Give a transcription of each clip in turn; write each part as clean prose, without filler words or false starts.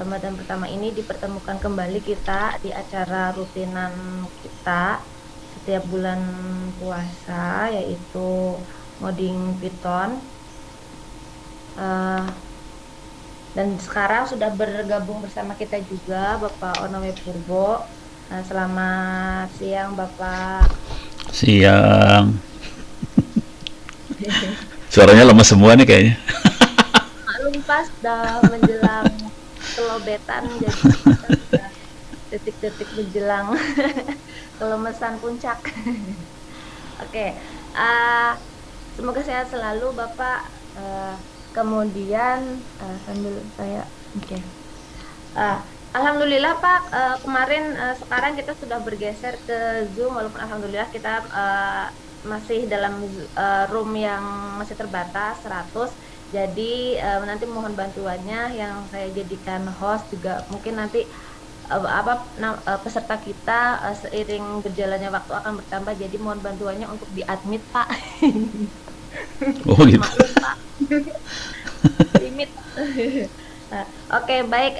Ramadan pertama ini dipertemukan kembali kita di acara rutinan kita setiap bulan puasa, yaitu ngoding Python. Eh, dan sekarang sudah bergabung bersama kita juga Bapak Onowe Purbo. Selamat siang Bapak. Siang. Suaranya lemes semua nih kayaknya. Maklum pas sudah menjelang kelobetan, jadi kita sudah detik-detik menjelang kelemesan puncak. Oke, uh, semoga sehat selalu Bapak. Kemudian sambil saya, oke. Uh, Alhamdulillah Pak, kemarin sekarang kita sudah bergeser ke Zoom, walaupun Alhamdulillah kita masih dalam room yang masih terbatas 100. Jadi nanti mohon bantuannya, yang saya jadikan host juga mungkin nanti peserta kita seiring berjalannya waktu akan bertambah. Jadi mohon bantuannya untuk di-admit Pak. Oh gitu. Maklum Pak. Limit. Oke, baik.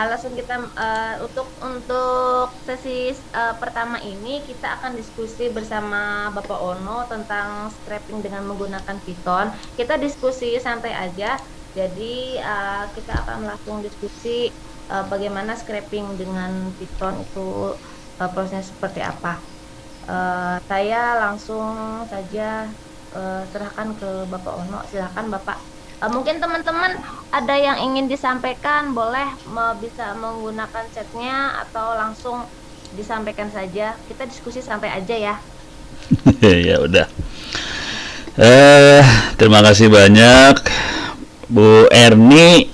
Langsung kita untuk sesi pertama ini kita akan diskusi bersama Bapak Ono tentang scraping dengan menggunakan Python. Kita diskusi santai aja. Jadi kita akan langsung diskusi bagaimana scraping dengan Python itu prosesnya seperti apa. Saya langsung saja serahkan ke Bapak Ono. Silakan Bapak. Mungkin teman-teman ada yang ingin disampaikan, boleh bisa menggunakan chatnya atau langsung disampaikan saja. Kita diskusi sampai aja ya. Ya udah. Eh, Terima kasih banyak Bu Erni.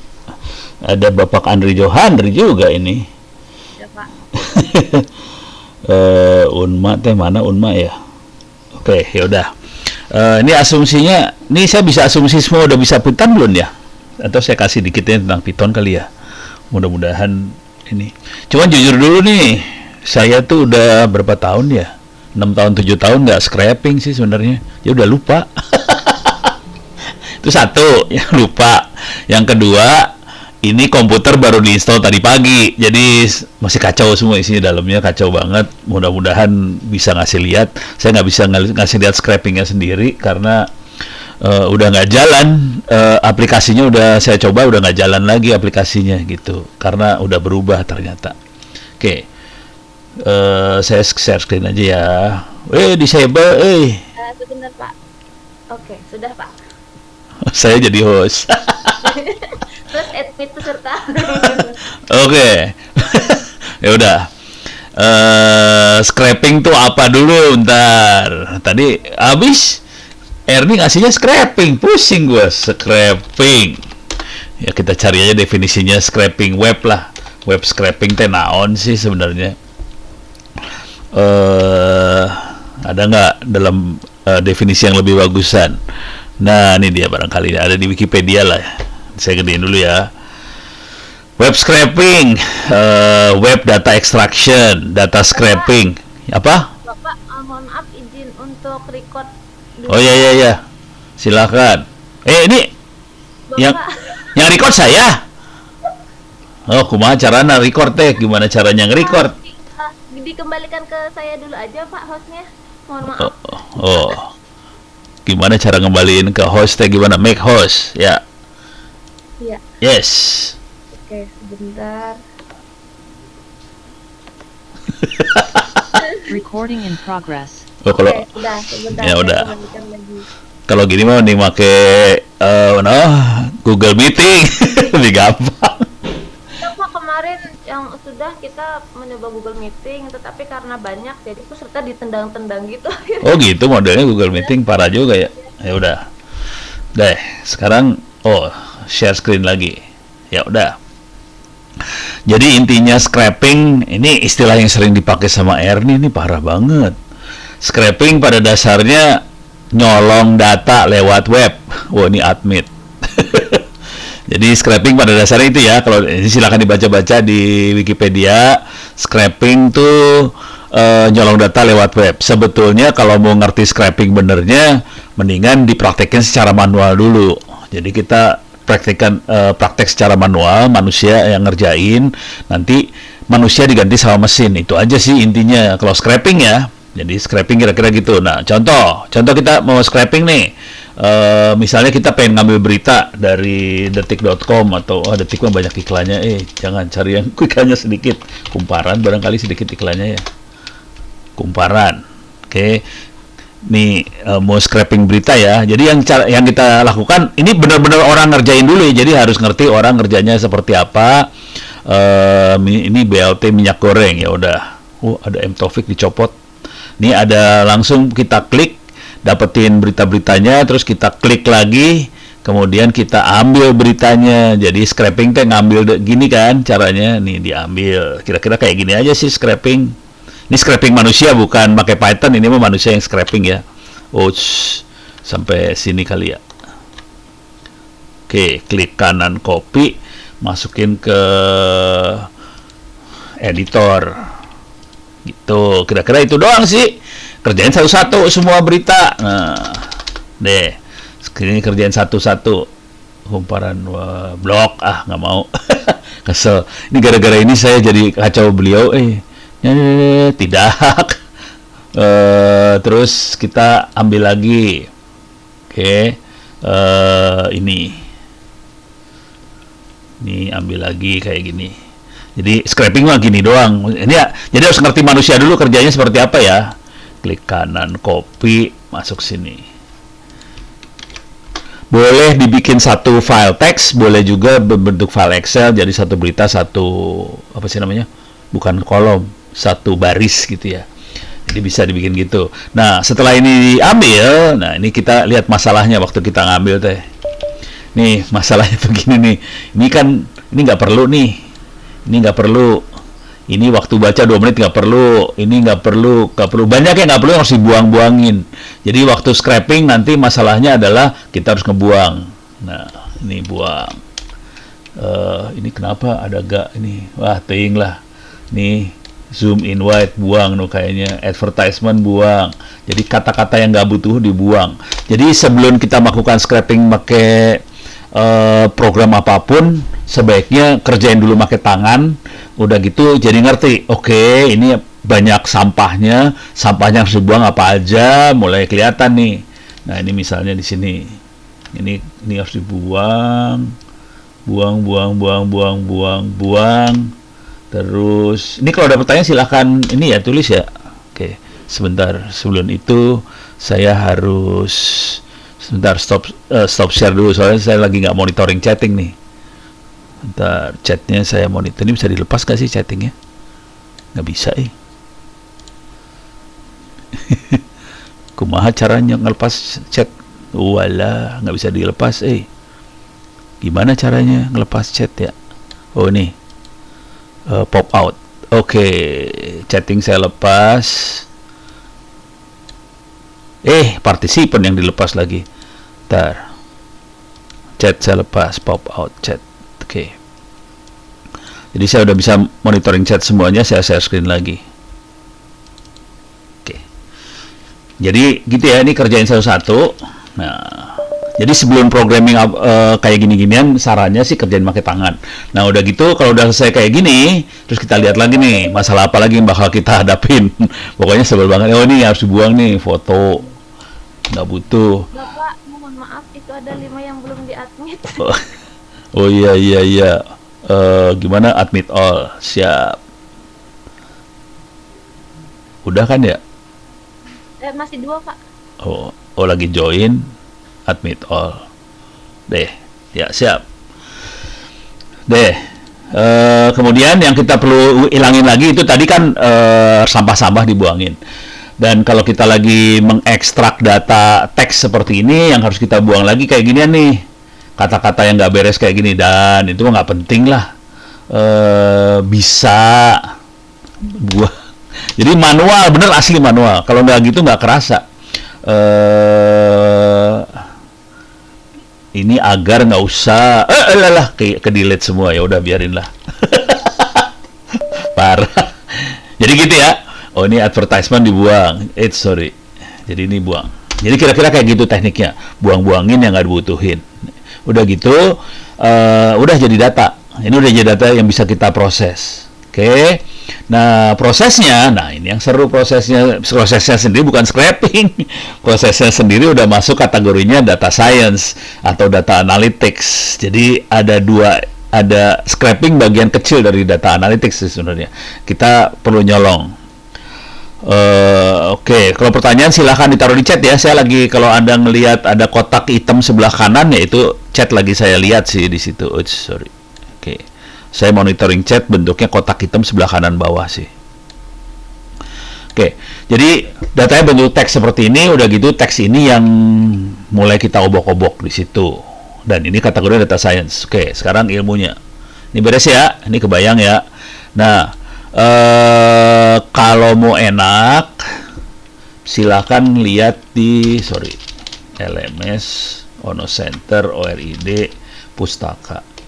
Ada Bapak Andri Johandri juga ini. Ya Pak. Unma teh mana Unma ya? Oke, ya udah. Ini asumsinya, ini saya bisa asumsi semua udah bisa Python belum ya? Atau saya kasih dikitnya tentang Python kali ya? Mudah-mudahan ini. Cuman jujur dulu nih, saya tuh udah berapa tahun ya? 6 tahun 7 tahun nggak scraping sih sebenarnya. Ya udah lupa. Itu satu, yang lupa. Yang kedua, ini komputer baru diinstal tadi pagi, jadi masih kacau semua isinya, dalamnya kacau banget. Mudah-mudahan bisa ngasih lihat. Saya nggak bisa ngasih lihat scrapingnya sendiri karena udah nggak jalan. Aplikasinya udah saya coba, udah nggak jalan lagi aplikasinya gitu, karena udah berubah ternyata. Oke, saya share screen aja ya. Disable, Sebentar Pak. Oke, sudah Pak. saya jadi host. Terus admit peserta. Oke. Ya udah. Scraping tuh apa dulu? Ntar. Tadi habis Ernie ngasihnya scraping, pusing gua. Scraping. Ya kita cari aja definisinya scraping web lah. Web scraping teh naon sih sebenarnya? Ada nggak dalam definisi yang lebih bagusan? Nah, ini dia barangkali ada di Wikipedia lah. Saya gedein dulu ya. Web scraping, web data extraction, data scraping. Apa? Bapak, mohon maaf izin untuk record Oh dulu. ya. Silakan. Ini yang Bapak, yang record saya. Oh, kumaha caranya record teh? Gimana caranya nge-record? dikembalikan ke saya dulu aja Pak hostnya. Mohon Oh, maaf. oh. Gimana cara ngembaliin ke host teh? Gimana make host? Ya. Iya. Yes. Oke, sebentar. Recording in progress. Oh, kalau Oke, sudah, sebentar. ya Saya udah. kembalikan lagi. Kalau gini mah nih make Google Meeting lebih gampang. Ya, Pak, kemarin yang sudah kita mencoba Google Meeting, tetapi karena banyak, jadi peserta ditendang-tendang gitu. Oh gitu modelnya Google Meeting, parah juga ya. Ya udah. Deh, sekarang share screen lagi. Ya udah. Jadi intinya scraping ini istilah yang sering dipakai sama Ernie, ini parah banget. Scraping pada dasarnya nyolong data lewat web. Wah, ini admit. Jadi scraping pada dasarnya itu ya, kalau ini silakan dibaca-baca di Wikipedia. Scraping tuh nyolong data lewat web. Sebetulnya kalau mau ngerti scraping benernya, mendingan dipraktekin secara manual dulu. Jadi kita praktek secara manual, manusia yang ngerjain, nanti manusia diganti sama mesin. Itu aja sih intinya kalau scraping ya. Jadi scraping kira-kira gitu. Nah, contoh kita mau scraping nih. Misalnya kita pengen ngambil berita dari detik.com atau detik mah banyak iklannya. Jangan cari yang iklannya sedikit. Kumparan barangkali sedikit iklannya ya. Kumparan. Oke. Nih mau scraping berita ya. Jadi yang kita lakukan ini benar-benar orang ngerjain dulu ya. Jadi harus ngerti orang ngerjanya seperti apa. Ini BLT minyak goreng ya udah. Ada M Taufik dicopot. Ini ada langsung kita klik dapetin berita-beritanya, terus kita klik lagi, kemudian kita ambil beritanya. Jadi scraping teh ngambil gini kan caranya, nih diambil. Kira-kira kayak gini aja sih scraping. Ini scraping manusia bukan pakai Python, ini mah manusia yang scraping ya. Sampai sini kali ya. Oke, klik kanan copy, masukin ke editor. Gitu, kira-kira itu doang sih. Kerjain satu-satu semua berita. Nah, deh. Ini kerjain satu-satu. Kumparan blok, nggak mau. Kesel. Ini gara-gara ini saya jadi kacau beliau. Tidak. Terus kita ambil lagi. Oke. Ini ambil lagi kayak gini. Jadi scraping mah gini doang. Ini ya, jadi harus ngerti manusia dulu kerjanya seperti apa ya. Klik kanan, copy, masuk sini. Boleh dibikin satu file teks, boleh juga berbentuk file Excel. Jadi satu berita satu apa sih namanya? Bukan kolom, satu baris gitu ya. Jadi bisa dibikin gitu. Nah setelah ini diambil, nah ini kita lihat masalahnya waktu kita ngambil teh. Nih masalahnya begini nih. Ini nggak perlu nih. Ini nggak perlu, ini waktu baca 2 menit nggak perlu, ini nggak perlu, banyak yang nggak perlu yang harus dibuang-buangin. Jadi waktu scraping nanti masalahnya adalah kita harus ngebuang. Nah ini buang. Ini kenapa ada gak ini? Wah ting lah. Nih zoom in wide buang kayaknya, advertisement buang. Jadi kata-kata yang nggak butuh dibuang. Jadi sebelum kita melakukan scraping pakai program apapun, sebaiknya kerjain dulu pakai tangan. Udah gitu jadi ngerti, oke, ini banyak sampahnya harus dibuang apa aja, mulai kelihatan nih. Nah ini misalnya di sini, ini harus dibuang, buang. Terus ini kalau ada pertanyaan silahkan ini ya tulis ya. Oke, sebentar sebelum itu saya harus stop share dulu soalnya saya lagi nggak monitoring chatting nih. Bentar, chatnya saya monitor. Ini bisa dilepas gak sih chattingnya? Nggak bisa Kumaha caranya ngelepas chat? Walah, nggak bisa dilepas Gimana caranya ngelepas chat ya? Oh ini pop out. Oke, chatting saya lepas. Partisipan yang dilepas lagi. Bentar. Chat saya lepas, pop out chat. Oke. Jadi saya udah bisa monitoring chat semuanya, saya share screen lagi. Oke. Jadi gitu ya, ini kerjain satu-satu. Nah, jadi sebelum programming kayak gini-ginian, sarannya sih kerjain pakai tangan. Nah, udah gitu kalau udah selesai kayak gini, terus kita lihat lagi nih, masalah apa lagi yang bakal kita hadapin. Pokoknya sebel banget. Ini harus dibuang nih, foto. Nggak butuh. Bapak, mohon maaf, itu ada 5 yang belum di-admit. Oh iya. Gimana admit all? Siap. Udah kan ya? Masih 2 Pak. Oh lagi join. Admit all. Deh, ya siap. Deh. Kemudian yang kita perlu ilangin lagi itu tadi kan sampah-sampah dibuangin. Dan kalau kita lagi mengekstrak data teks seperti ini, yang harus kita buang lagi kayak ginian nih. Kata-kata yang nggak beres kayak gini, dan itu nggak penting lah. Bisa buang. Jadi manual, bener asli manual. Kalau nggak gitu nggak kerasa. Ini agar nggak usah. Ke delete semua ya udah biarin lah. Parah. Jadi gitu ya. Oh ini advertisement dibuang. Sorry. Jadi ini buang. Jadi kira-kira kayak gitu tekniknya. Buang-buangin yang nggak dibutuhin. Udah gitu, udah jadi data. Ini udah jadi data yang bisa kita proses. Oke. Nah, prosesnya, nah ini yang seru prosesnya sendiri bukan scraping. Prosesnya sendiri udah masuk kategorinya data science atau data analytics. Jadi ada scraping bagian kecil dari data analytics sebenarnya. Kita perlu nyolong. Oke. Kalau pertanyaan silahkan ditaruh di chat ya. Saya lagi, kalau Anda ngelihat ada kotak hitam sebelah kanan, ya itu chat lagi saya lihat sih di situ. Oops, sorry. Oke. Saya monitoring chat, bentuknya kotak hitam sebelah kanan bawah sih. Oke, jadi datanya bentuk teks seperti ini, udah gitu teks ini yang mulai kita obok-obok di situ. Dan ini kategori data science. Oke, sekarang ilmunya. Ini beres ya, ini kebayang ya. Nah, kalau mau enak, silakan lihat di, LMS, Ono Center, ORID, Pustaka.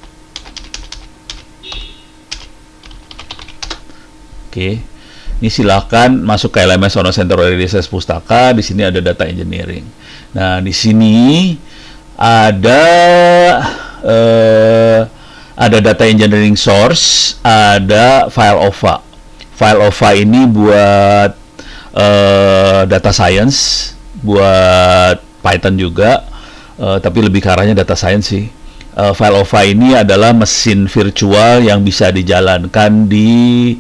Oke, ini silakan masuk ke LMS Ono Center ORID Pustaka. Di sini ada data engineering. Nah, di sini ada data engineering source, ada file OVA. File OVA ini buat data science, buat Python juga, tapi lebih ke arahnya data science sih. File OVA ini adalah mesin virtual yang bisa dijalankan di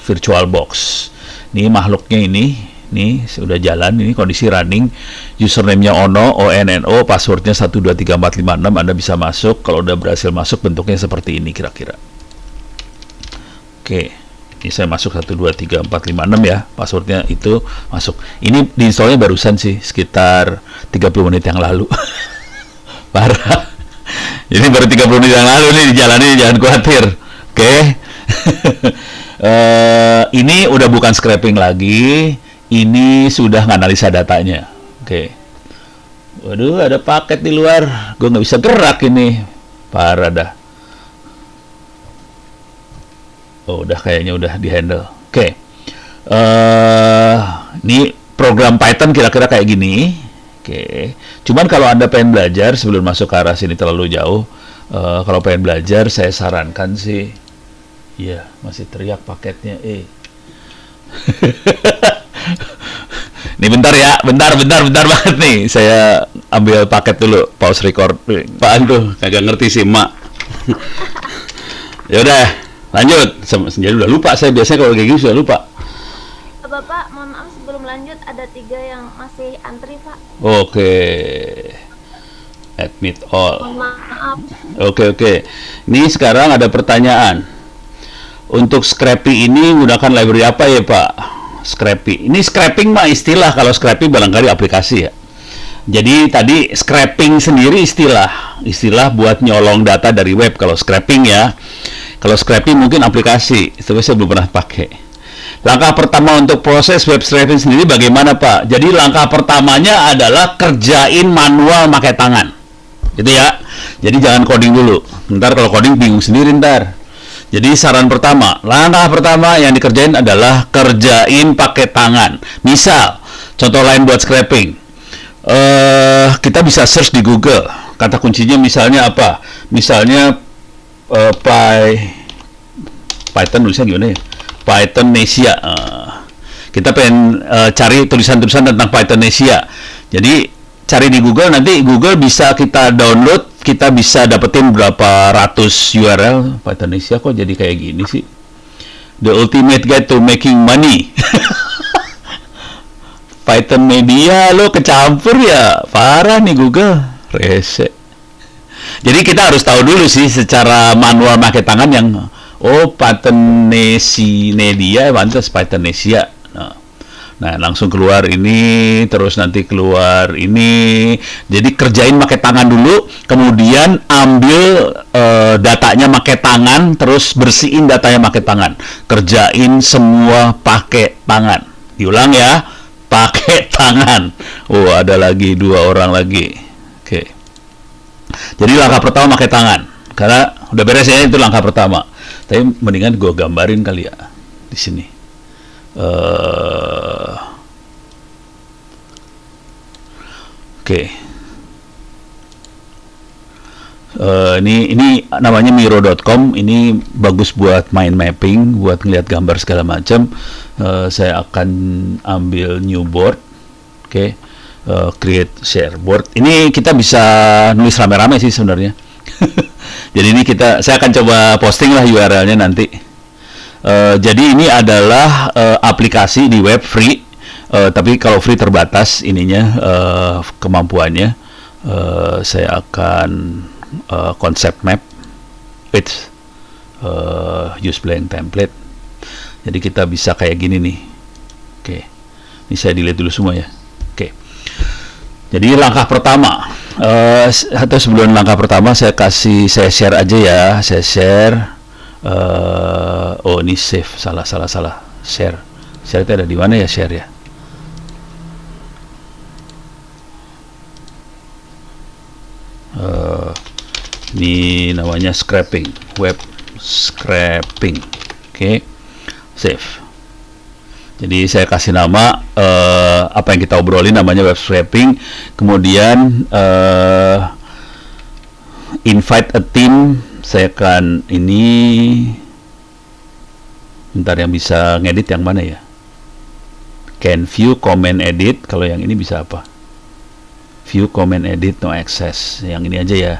virtual box. Ini makhluknya ini sudah jalan, ini kondisi running, username-nya Ono, ONNO, passwordnya 123456, Anda bisa masuk. Kalau udah berhasil masuk, bentuknya seperti ini kira-kira. Oke, ini saya masuk 123456 ya, passwordnya itu masuk. Ini diinstalnya barusan sih, sekitar 30 menit yang lalu. Parah. Ini baru 30 menit yang lalu nih dijalani, jangan khawatir. Oke. Ini udah bukan scraping lagi, ini sudah nganalisa datanya. Oke. Waduh, ada paket di luar, gue nggak bisa gerak ini, parah dah. Oh, udah kayaknya udah dihandle. Oke. Ini program Python kira-kira kayak gini. Oke. Cuman kalau Anda pengen belajar sebelum masuk ke arah sini terlalu jauh, kalau pengen belajar saya sarankan sih. Iya, masih teriak paketnya. Nih bentar ya, bentar banget nih. Saya ambil paket dulu, pause record. Apaan tuh? Kagak ngerti sih, Mak. Ya udah, lanjut. Jadi udah lupa saya, biasanya kalau kayak gini sudah lupa. Bapak, mohon maaf sebelum lanjut ada 3 yang masih antri, Pak. Oke. Admit all. Mohon maaf. Oke. Ini sekarang ada pertanyaan. Untuk scraping ini gunakan library apa ya, Pak? Scraping. Ini scraping mah istilah, kalau scraping barangkali aplikasi ya. Jadi tadi scraping sendiri istilah buat nyolong data dari web kalau scraping ya. Kalau scraping mungkin aplikasi, itu saya belum pernah pakai. Langkah pertama untuk proses web scraping sendiri bagaimana, Pak? Jadi langkah pertamanya adalah kerjain manual pakai tangan. Gitu ya. Jadi jangan coding dulu. Ntar kalau coding bingung sendiri ntar. Jadi saran pertama, langkah pertama yang dikerjain adalah kerjain pakai tangan. Misal, contoh lain buat scraping. Kita bisa search di Google. Kata kuncinya misalnya apa? Misalnya Python nulisnya gimana ya? Pythonesia. Kita pengen cari tulisan-tulisan tentang Pythonesia. Jadi cari di Google, nanti Google bisa kita download, kita bisa dapetin berapa ratus URL. Pythonesia kok jadi kayak gini sih? The Ultimate Guide to Making Money. Python Media lo kecampur ya, parah nih Google, rese. Jadi kita harus tahu dulu sih secara manual pakai tangan yang Pythonesia, pantas Pythonesia. Nah, langsung keluar ini, terus nanti keluar ini. Jadi kerjain pakai tangan dulu, kemudian ambil datanya pakai tangan, terus bersihin datanya pakai tangan. Kerjain semua pakai tangan. Diulang ya, pakai tangan. Oh, ada lagi 2 orang lagi. Oke. Jadi langkah pertama pakai tangan. Karena udah beres ya, itu langkah pertama. Tapi mendingan gue gambarin kali ya di sini. Oke. Ini namanya Miro.com. Ini bagus buat mind mapping, buat ngeliat gambar segala macam. Saya akan ambil new board. Oke. Create share board. Ini kita bisa nulis rame-rame sih sebenarnya. Jadi ini saya akan coba posting lah URL-nya nanti. Jadi ini adalah aplikasi di web free, tapi kalau free terbatas ininya kemampuannya. Saya akan konsep map with use blank template. Jadi kita bisa kayak gini nih. Oke. Ini saya delete dulu semua ya. Oke. Jadi langkah pertama, atau sebelum langkah pertama saya share aja ya. Saya share. Oh ini save, salah. Share itu ada di mana ya share ya? Ini namanya scraping, web scraping. Oke. Save. Jadi saya kasih nama apa yang kita obrolin namanya web scraping. Kemudian invite a team. Saya akan ini bentar, yang bisa ngedit yang mana ya? Can view, comment, edit. Kalau yang ini bisa apa? View, comment, edit, no access. Yang ini aja ya.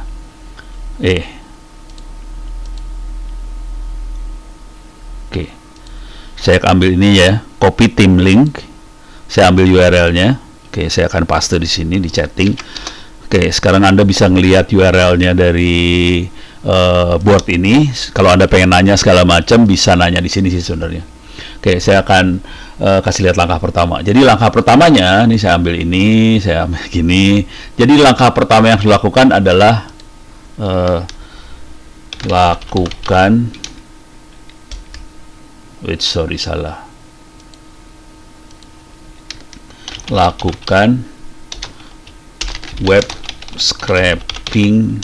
Oke. Saya ambil ini ya, copy team link. Saya ambil URL-nya. Oke, saya akan paste di sini di chatting. Oke, sekarang Anda bisa ngelihat URL-nya dari board ini. Kalau Anda pengen nanya segala macam, bisa nanya di sini sih sebenarnya. Oke, saya akan kasih lihat langkah pertama. Jadi langkah pertamanya, ini saya ambil ini, saya ambil gini. Jadi langkah pertama yang harus dilakukan adalah lakukan lakukan web scraping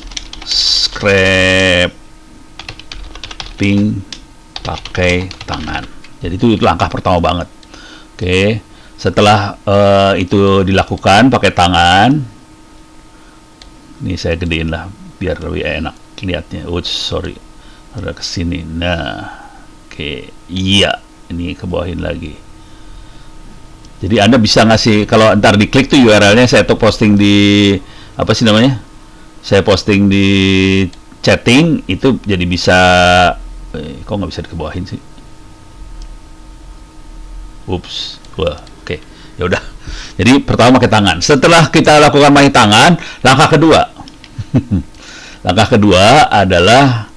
pakai tangan. Jadi itu langkah pertama banget. Oke, setelah itu dilakukan pakai tangan, ini saya gedein lah biar lebih enak lihatnya. Ada kesini. Nah, oke, iya, ini ke bawahin lagi. Jadi Anda bisa ngasih, kalau ntar diklik tuh URL-nya saya tuh posting di apa sih namanya? Saya posting di chatting itu, jadi bisa kok nggak bisa dikebawahin sih? Oke, ya udah. Jadi pertama pakai tangan. Setelah kita lakukan pakai tangan, langkah kedua, adalah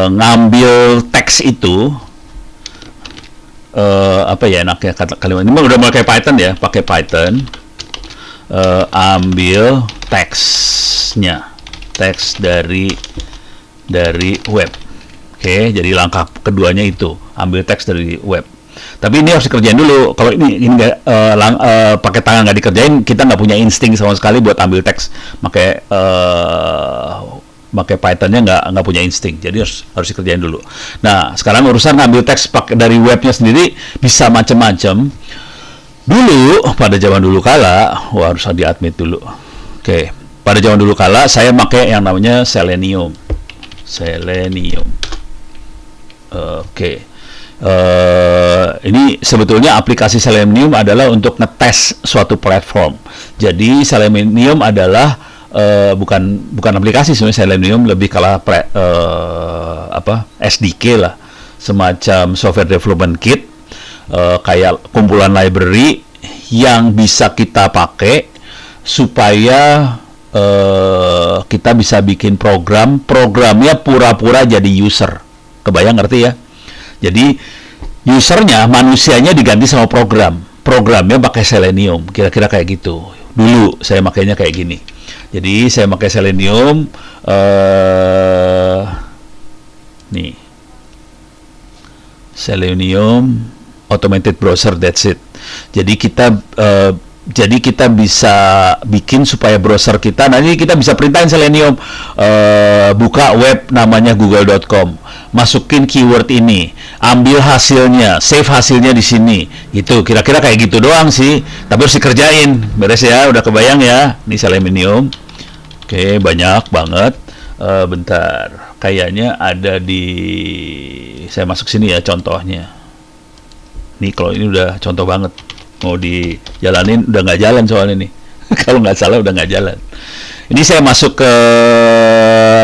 ngambil teks itu. Apa ya enaknya kalimat ini? Udah pakai Python ya, pakai Python. Ambil teksnya, teks dari web. Oke, jadi langkah keduanya itu ambil teks dari web. Tapi ini harus dikerjain dulu. Kalau ini pakai tangan nggak dikerjain, kita nggak punya insting sama sekali buat ambil teks. Pakai Pythonnya nggak punya insting. Jadi harus dikerjain dulu. Nah, sekarang urusan ngambil teks dari webnya sendiri bisa macam-macam. Dulu, pada zaman dulu kala, harus di-admit dulu. Oke, pada zaman dulu kala, saya pakai yang namanya Selenium. Oke. Ini sebetulnya aplikasi Selenium adalah untuk ngetes suatu platform. Jadi Selenium adalah bukan aplikasi sebenarnya. Selenium lebih kalah SDK lah, semacam software development kit. Kayak kumpulan library yang bisa kita pakai supaya kita bisa bikin programnya pura-pura jadi user. Kebayang, ngerti ya? Jadi usernya, manusianya diganti sama programnya pakai Selenium, kira-kira kayak gitu. Dulu saya makainya kayak gini. Jadi saya pakai Selenium, nih Selenium automated browser, that's it. Jadi kita bisa bikin supaya browser kita, nanti kita bisa perintahin Selenium, buka web namanya google.com, masukin keyword ini, ambil hasilnya, save hasilnya di sini, gitu. Kira-kira kayak gitu doang sih, tapi harus dikerjain. Beres ya, udah kebayang ya, ini Selenium. Oke, banyak banget. Bentar, kayaknya ada di, saya masuk sini ya contohnya. Nih kalau ini udah contoh banget, mau dijalanin udah nggak jalan soalnya nih. Kalau nggak salah udah nggak jalan. Ini saya masuk ke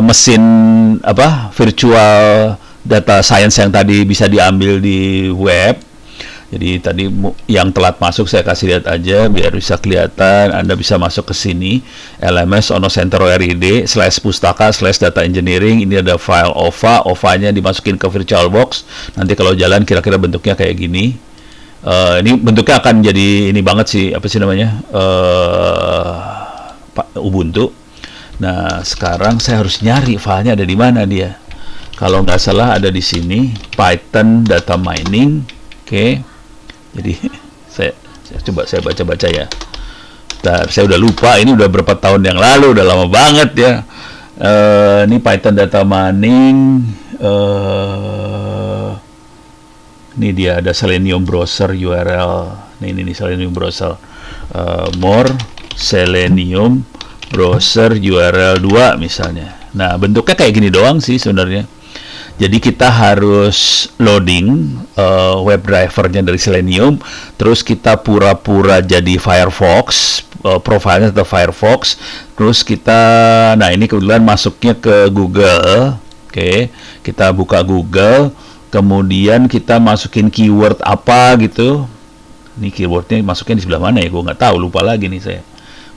mesin apa, virtual data science yang tadi bisa diambil di web. Jadi tadi yang telat masuk saya kasih lihat aja biar bisa kelihatan. Anda bisa masuk ke sini, LMS Ono Center RID /pustaka /data engineering. Ini ada file OVA, OVA-nya dimasukin ke VirtualBox. Nanti kalau jalan kira-kira bentuknya kayak gini. Ini bentuknya akan jadi ini banget sih, apa sih namanya, Ubuntu. Nah sekarang saya harus nyari filenya ada di mana dia. Kalau nggak salah ada di sini, Python data mining. Oke. Jadi saya coba saya baca-baca ya. Bentar, saya udah lupa ini udah berapa tahun yang lalu, udah lama banget ya. Ini Python data mining. Ini dia ada Selenium browser URL. Ini Selenium browser. More Selenium browser URL 2 misalnya. Nah bentuknya kayak gini doang sih sebenarnya. Jadi kita harus loading web drivernya dari Selenium, terus kita pura-pura jadi Firefox, profilnya tetap Firefox, terus kita, nah ini kebetulan masuknya ke Google, oke, kita buka Google, kemudian kita masukin keyword apa gitu, ini keywordnya masuknya di sebelah mana ya, gue nggak tahu, lupa lagi nih saya,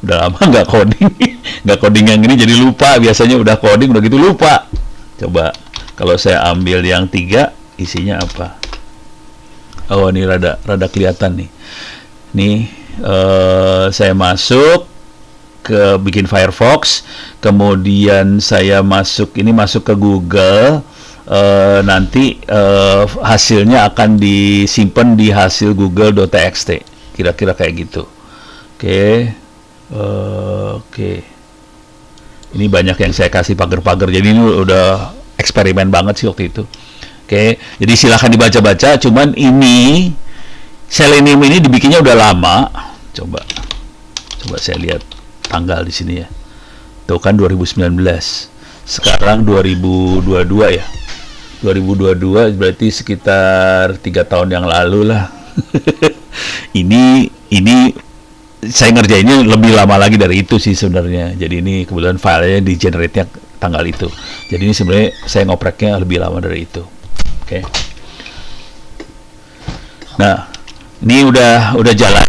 udah lama nggak coding, nggak coding yang ini jadi lupa, biasanya udah coding udah gitu lupa, coba. Kalau saya ambil yang 3, isinya apa? Oh, ini rada kelihatan nih. Nih, saya masuk ke bikin Firefox, kemudian saya masuk ke Google. Nanti hasilnya akan disimpan di hasil google.txt. Kira-kira kayak gitu. Oke. Ini banyak yang saya kasih pagar-pagar. Jadi ini udah eksperimen banget sih waktu itu. Oke, jadi silahkan dibaca-baca. Cuman ini Selenium ini dibikinnya udah lama. Coba saya lihat tanggal di sini ya. Tuh kan 2019. Sekarang 2022 ya. 2022 berarti sekitar 3 tahun yang lalu lah. ini saya ngerjainnya lebih lama lagi dari itu sih sebenarnya. Jadi ini kebetulan filenya di generate-nya tanggal itu. Jadi ini sebenarnya saya ngopreknya lebih lama dari itu. Oke. Nah, ini udah jalan.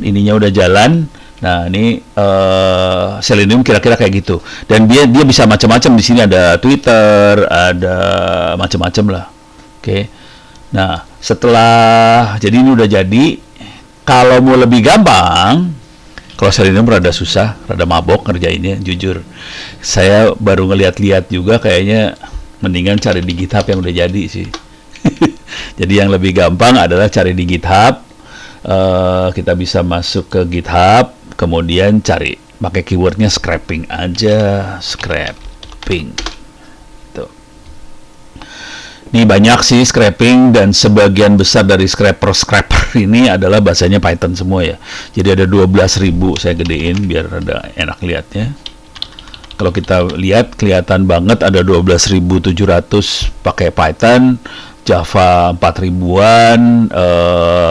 Ininya udah jalan. Nah, ini Selenium kira-kira kayak gitu. Dan dia bisa macam-macam, di sini ada Twitter, ada macam-macam lah. Oke. Nah, setelah jadi ini udah jadi, kalau mau lebih gampang, kalau Selenium rada susah, rada mabok ngerjainnya, jujur. Saya baru ngeliat-liat juga, kayaknya mendingan cari di GitHub yang udah jadi sih. Jadi yang lebih gampang adalah cari di GitHub. Kita bisa masuk ke GitHub, kemudian cari, pakai keywordnya scraping aja, scraping. Tuh. Ini banyak sih scraping, dan sebagian besar dari scraper ini adalah bahasanya Python semua ya. Jadi ada 12.000, saya gedein biar ada enak lihatnya. Kalau kita lihat kelihatan banget ada 12.700 pakai Python, Java 4.000-an,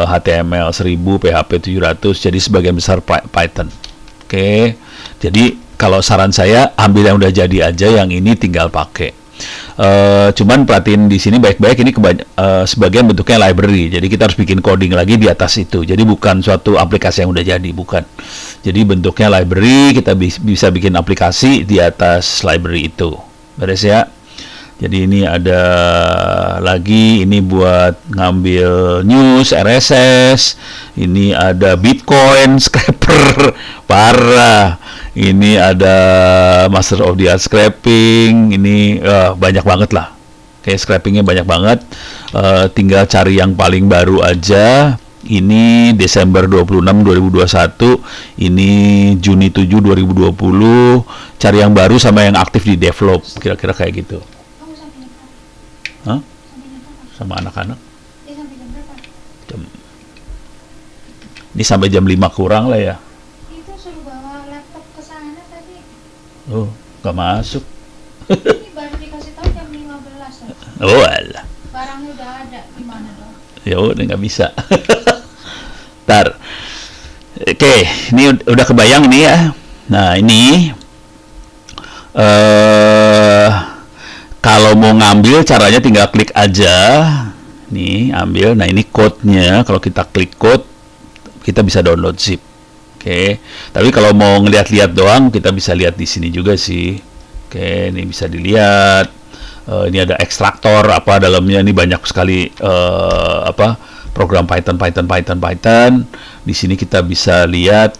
HTML 1.000, PHP 700. Jadi sebagian besar Python. Oke. Jadi kalau saran saya ambil yang udah jadi aja, yang ini tinggal pakai. Cuman perhatiin di sini baik-baik, ini sebagian bentuknya library, jadi kita harus bikin coding lagi di atas itu. Jadi bukan suatu aplikasi yang udah jadi, bukan. Jadi bentuknya library, kita bisa bikin aplikasi di atas library itu. Beres ya. Jadi ini ada lagi, ini buat ngambil news, RSS. Ini ada Bitcoin scraper, parah. Ini ada Master of the Art scraping. Ini banyak banget lah. Kayak scrapingnya banyak banget. Tinggal cari yang paling baru aja. Ini Desember 26 2021. Ini Juni 7 2020. Cari yang baru sama yang aktif di develop. Kira-kira kayak gitu. Hah? Sama anak-anak? Ini sampai jam 5 kurang lah ya. Itu suruh bawa laptop ke sana tadi. Oh, nggak masuk. Ini baru dikasih tahu jam 15 ya. Oh alah, Barangnya udah ada, gimana dong? ya udah nggak bisa. Ntar, oke, ini udah kebayang nih ya. Nah ini kalau mau ngambil caranya tinggal klik aja. Nih ambil. Nah ini code-nya. Kalau kita klik code, kita bisa download zip. Oke. Tapi kalau mau ngeliat-liat doang, kita bisa lihat di sini juga sih. Oke, ini bisa dilihat. Ini ada ekstraktor apa dalamnya. Ini banyak sekali apa program Python. Di sini kita bisa lihat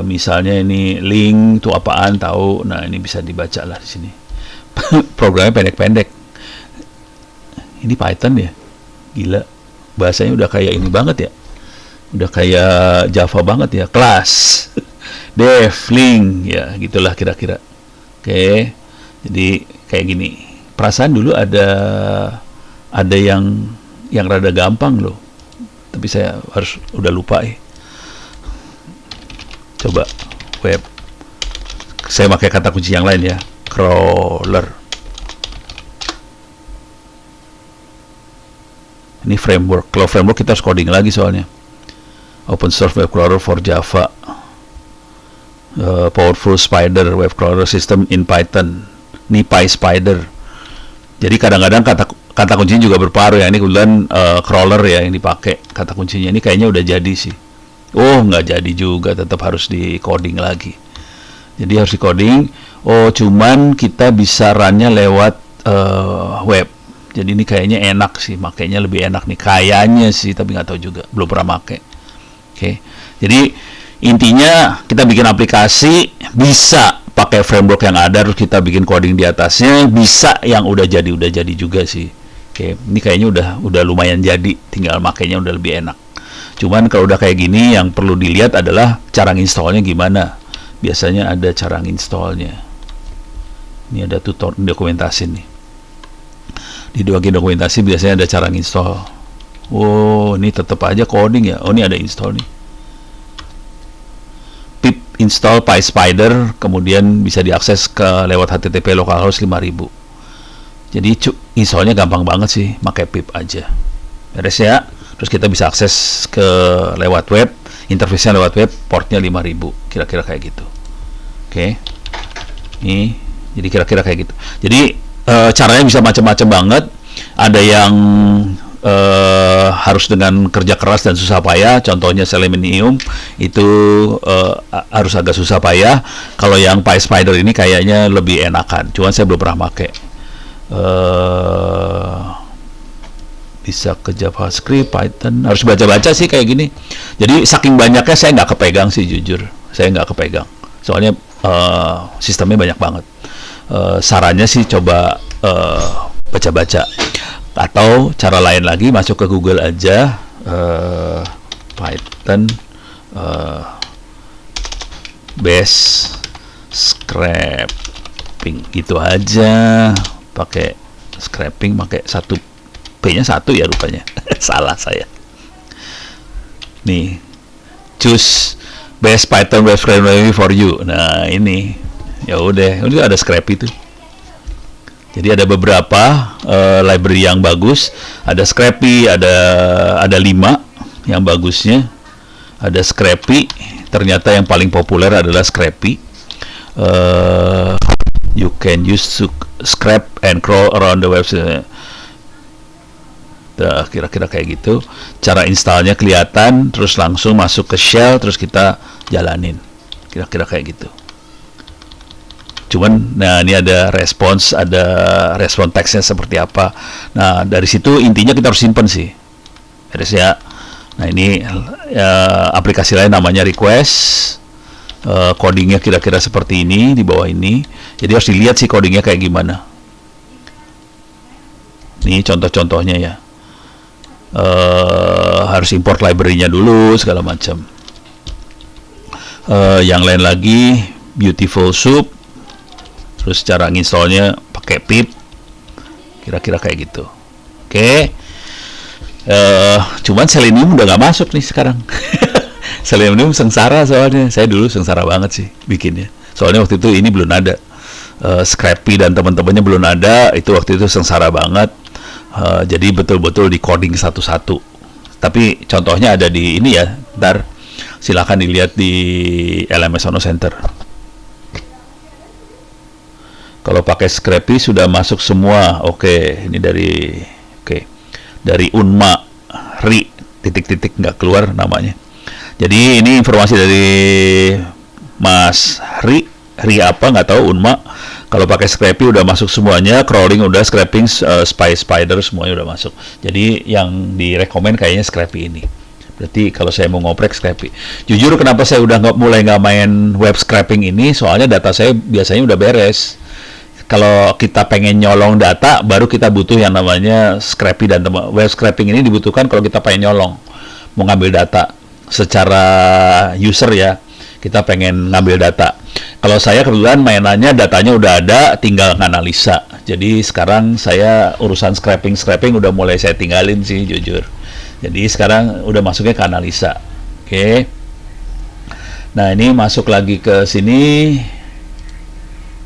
misalnya ini link tuh apaan tahu. Nah ini bisa dibaca lah di sini. Programnya pendek-pendek. Ini Python ya, gila. Bahasanya udah kayak ini banget ya. Udah kayak Java banget ya. Kelas, dev, link, ya gitulah kira-kira. Oke, jadi kayak gini. Perasaan dulu ada yang rada gampang loh. Tapi saya harus udah lupa ya. Coba web. Saya pakai kata kunci yang lain ya. Crawler. Ini framework. Kalau framework kita harus coding lagi soalnya. Open source web crawler for Java. Powerful Spider web crawler system in Python. Ini PySpider. Jadi kadang-kadang kata kuncinya juga berparuh ya. Ini kebetulan crawler ya yang dipakai kata kuncinya. Ini kayaknya udah jadi sih. Oh, nggak jadi juga. Tetap harus di coding lagi. Jadi harus di coding. Oh, cuman kita bisa run-nya lewat web. Jadi ini kayaknya enak sih, makainya lebih enak nih. Kayaknya sih, tapi nggak tahu juga. Belum pernah make. Oke. Jadi intinya kita bikin aplikasi bisa pakai framework yang ada, terus kita bikin coding di atasnya. Bisa yang udah jadi juga sih. Oke. Ini kayaknya udah lumayan jadi. Tinggal makainya udah lebih enak. Cuman kalau udah kayak gini, yang perlu dilihat adalah cara installnya gimana. Biasanya ada cara installnya. Ini ada tutorial dokumentasi nih. Di bagian dokumentasi biasanya ada cara install. Oh, ini tetap aja coding ya. Oh, ini ada install nih. Pip install PySpider, kemudian bisa diakses lewat HTTP localhost 5000. Jadi installnya gampang banget sih, pakai pip aja. Beres ya. Terus kita bisa akses lewat web, interface-nya lewat web, portnya 5000. Kira-kira kayak gitu. Oke. Nih. Jadi kira-kira kayak gitu. Jadi caranya bisa macam-macam banget. Ada yang harus dengan kerja keras dan susah payah. Contohnya Selenium itu harus agak susah payah. Kalau yang PySpider ini kayaknya lebih enakan. Cuman saya belum pernah pakai. Bisa ke JavaScript, Python. Harus baca-baca sih kayak gini. Jadi saking banyaknya saya nggak kepegang sih jujur. Saya nggak kepegang. Soalnya sistemnya banyak banget. Sarannya sih coba baca-baca, atau cara lain lagi masuk ke Google aja, Python base scraping gitu aja, pakai scraping, pakai satu P-nya satu ya rupanya. Salah saya nih, choose best Python web scraping for you. Nah ini ya udah ada scrap itu. Jadi ada beberapa library yang bagus. Ada Scrappy, ada 5 yang bagusnya. Ada Scrappy. Ternyata yang paling populer adalah Scrappy. You can use to scrap and crawl around the website. Kira-kira kayak gitu. Cara installnya kelihatan. Terus langsung masuk ke shell. Terus kita jalanin. Kira-kira kayak gitu. Cuman, nah ini ada respon teksnya seperti apa. Nah dari situ intinya kita harus simpen sih, beres ya. Nah ini aplikasi lain namanya request, codingnya kira-kira seperti ini di bawah ini. Jadi harus dilihat sih codingnya kayak gimana. Ini contoh-contohnya ya. Harus import library-nya dulu segala macam. Yang lain lagi Beautiful Soup. Terus cara nginstallnya pakai pip, kira-kira kayak gitu. Oke. Cuman Selenium udah nggak masuk nih sekarang. Selenium sengsara soalnya. Saya dulu sengsara banget sih bikinnya. Soalnya waktu itu ini belum ada. Scrappy dan teman-temannya belum ada, itu waktu itu sengsara banget. Jadi betul-betul di coding satu-satu. Tapi contohnya ada di ini ya, ntar silakan dilihat di LMS Ono Center. Kalau pakai Scrappy sudah masuk semua. Oke, ini dari Unma Ri titik-titik nggak keluar namanya. Jadi ini informasi dari Mas Ri apa nggak tahu, Unma. Kalau pakai Scrappy udah masuk semuanya, crawling udah, scraping, spider semuanya udah masuk. Jadi yang direkomend kayaknya Scrappy ini. Berarti kalau saya mau ngoprek Scrappy. Jujur kenapa saya udah mulai nggak main web scraping ini, soalnya data saya biasanya udah beres. Kalau kita pengen nyolong data, baru kita butuh yang namanya Scrappy, dan web scraping ini dibutuhkan kalau kita pengen nyolong, mau ngambil data secara user ya, kita pengen ngambil data. Kalau saya kebetulan mainannya datanya udah ada, tinggal nganalisa. Jadi sekarang saya urusan scraping udah mulai saya tinggalin sih jujur. Jadi sekarang udah masuknya ke analisa. Oke. Nah ini masuk lagi ke sini.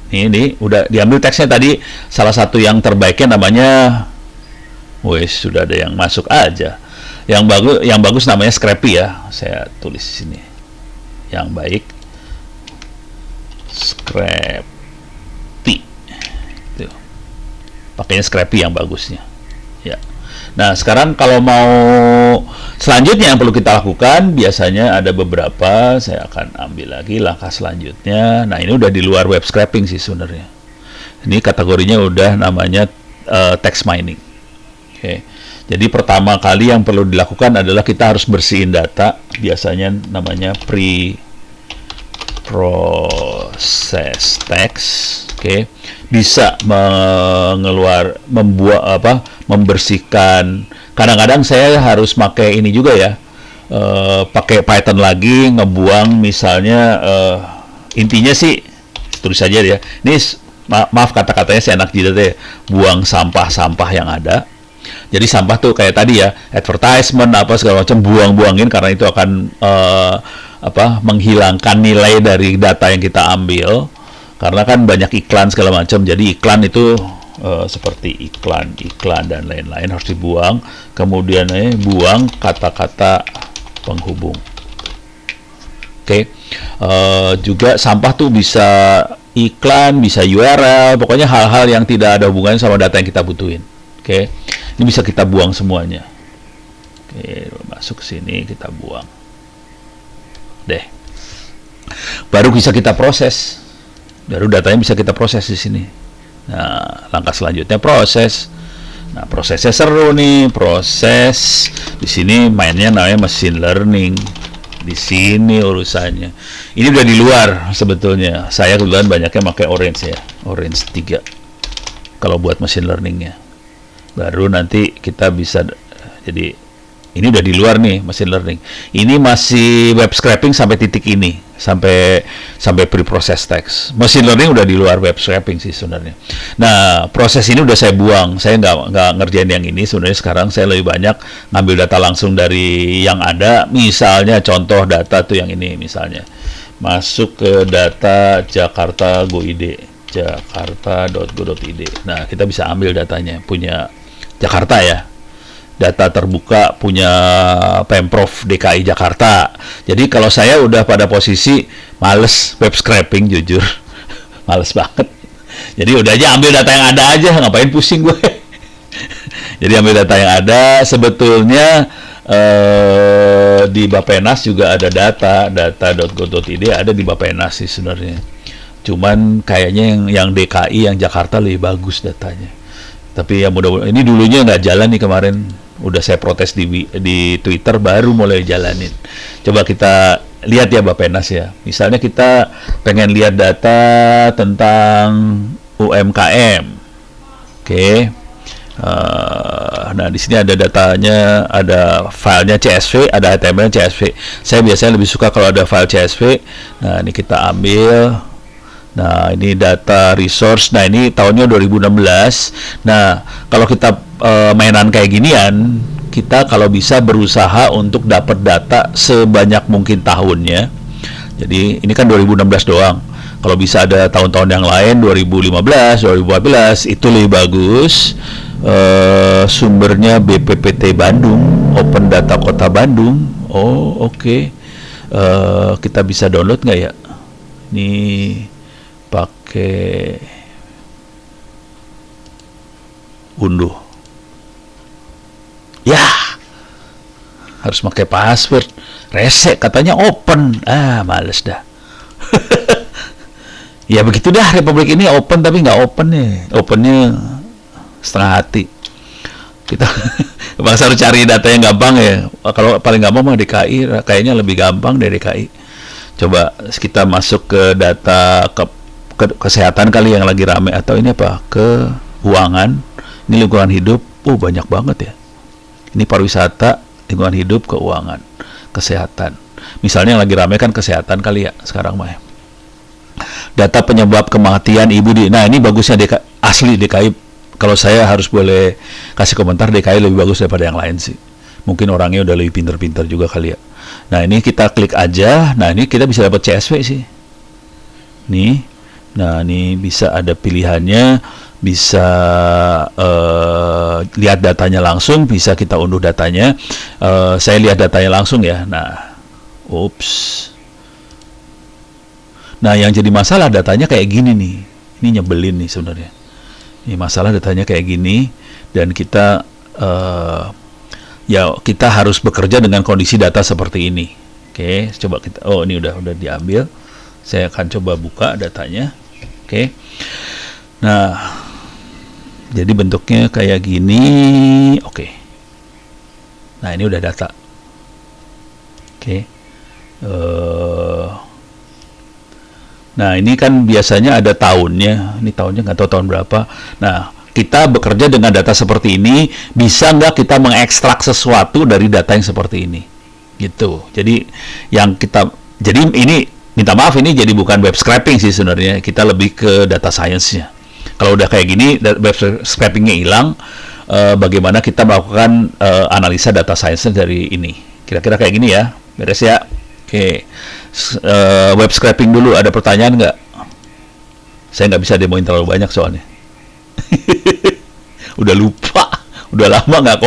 Ini udah diambil teksnya tadi, salah satu yang terbaiknya namanya, wes sudah ada yang masuk aja. Yang bagus namanya Scrappy ya. Saya tulis di sini. Yang baik Scrappy. Tuh. Pakainya Scrappy yang bagusnya. Ya. Nah, sekarang kalau mau selanjutnya yang perlu kita lakukan, biasanya ada beberapa, saya akan ambil lagi langkah selanjutnya. Nah, ini udah di luar web scraping sih sebenarnya. Ini kategorinya udah namanya text mining. Oke. Jadi pertama kali yang perlu dilakukan adalah kita harus bersihin data, biasanya namanya pre-process text. Oke. Bisa membersihkan. Kadang-kadang saya harus pakai ini juga ya, pakai Python lagi, ngebuang misalnya, intinya sih tulis saja ya. Ini maaf kata-katanya saya enak jidat ya, buang sampah-sampah yang ada. Jadi sampah tuh kayak tadi ya, advertisement apa segala macam, buang-buangin karena itu akan menghilangkan nilai dari data yang kita ambil. Karena kan banyak iklan segala macam, jadi iklan itu seperti iklan dan lain-lain harus dibuang. Kemudian buang kata-kata penghubung. Oke. Juga sampah tuh bisa iklan, bisa URL, pokoknya hal-hal yang tidak ada hubungannya sama data yang kita butuhin. Oke. Ini bisa kita buang semuanya. Oke, masuk ke sini kita buang. Deh. Baru bisa kita proses. Baru datanya bisa kita proses di sini. Nah, langkah selanjutnya proses. Nah, prosesnya seru nih, proses. Di sini mainnya namanya machine learning. Di sini urusannya. Ini udah di luar sebetulnya. Saya kebetulan banyaknya pakai Orange ya, Orange 3. Kalau buat machine learningnya. Baru nanti kita bisa, jadi ini udah di luar nih machine learning. Ini masih web scraping sampai titik ini, sampai pre-process text. Machine learning udah di luar web scraping sih sebenarnya. Nah, proses ini udah saya buang. Saya nggak ngerjain yang ini. Sebenarnya sekarang saya lebih banyak ngambil data langsung dari yang ada. Misalnya contoh data tuh yang ini misalnya. Masuk ke data Jakarta Go.id, jakarta.go.id. Nah, kita bisa ambil datanya punya Jakarta ya. Data terbuka punya Pemprov DKI Jakarta. Jadi kalau saya udah pada posisi males web scraping jujur. Males banget. Jadi udah aja ambil data yang ada aja, ngapain pusing gue. Jadi ambil data yang ada. Sebetulnya di Bappenas juga ada data.go.id ada di Bappenas sih sebenarnya. Cuman kayaknya yang DKI, yang Jakarta lebih bagus datanya. Tapi ya mudah-mudahan, ini dulunya nggak jalan nih kemarin. Udah saya protes di Twitter, baru mulai jalanin. Coba kita lihat ya Bappenas ya. Misalnya kita pengen lihat data tentang UMKM. Oke. Nah di sini ada datanya, ada filenya CSV, ada HTML CSV. Saya biasanya lebih suka kalau ada file CSV. Nah ini kita ambil. Nah ini data resource. Nah ini tahunnya 2016. Nah kalau kita mainan kayak ginian, kita kalau bisa berusaha untuk dapat data sebanyak mungkin tahunnya. Jadi ini kan 2016 doang. Kalau bisa ada tahun-tahun yang lain 2015, 2014 itu lebih bagus. Sumbernya BPPT Bandung, Open Data Kota Bandung. Oh, oke. Kita bisa download nggak ya? Ini pakai unduh. Ya, harus pakai password. Rese katanya open. Males dah. Ya begitu dah, Republik ini open tapi nggak open nih. Opennya setengah hati. Kita bangsa harus cari data yang gampang ya. Kalau paling gampang mah DKI, kayaknya lebih gampang dari DKI. Coba kita masuk ke data ke kesehatan kali yang lagi rame, atau ini apa? Keuangan. Ini lingkungan hidup. Banyak banget ya. Ini pariwisata, lingkungan hidup, keuangan, kesehatan. Misalnya yang lagi rame kan kesehatan kali ya sekarang mah. Data penyebab kematian ibu di. Nah, ini bagusnya asli DKI. Kalau saya harus boleh kasih komentar, DKI lebih bagus daripada yang lain sih. Mungkin orangnya udah lebih pinter-pinter juga kali ya. Nah, ini kita klik aja. Nah, ini kita bisa dapat CSV sih. Nih. Nah, ini bisa ada pilihannya. Bisa lihat datanya langsung, bisa kita unduh datanya. Saya lihat datanya langsung ya. Nah, Nah, yang jadi masalah datanya kayak gini nih. Ini nyebelin nih sebenarnya. Ini masalah datanya kayak gini, dan kita kita harus bekerja dengan kondisi data seperti ini. Oke, coba kita. Ini udah diambil. Saya akan coba buka datanya. Oke. Nah, jadi bentuknya kayak gini. Oke. Nah, ini udah data. Oke. Nah, ini kan biasanya ada tahunnya. Ini tahunnya nggak tahu tahun berapa. Nah, kita bekerja dengan data seperti ini, bisa nggak kita mengekstrak sesuatu dari data yang seperti ini? Gitu. Jadi ini minta maaf, ini jadi bukan web scraping sih sebenarnya. Kita lebih ke data science-nya. Kalau udah kayak gini, web scraping-nya hilang, bagaimana kita melakukan analisa data science-nya dari ini? Kira-kira kayak gini ya, beres ya? Oke, web scraping dulu. Ada pertanyaan nggak? Saya nggak bisa demoin terlalu banyak soalnya. Udah lupa, udah lama nggak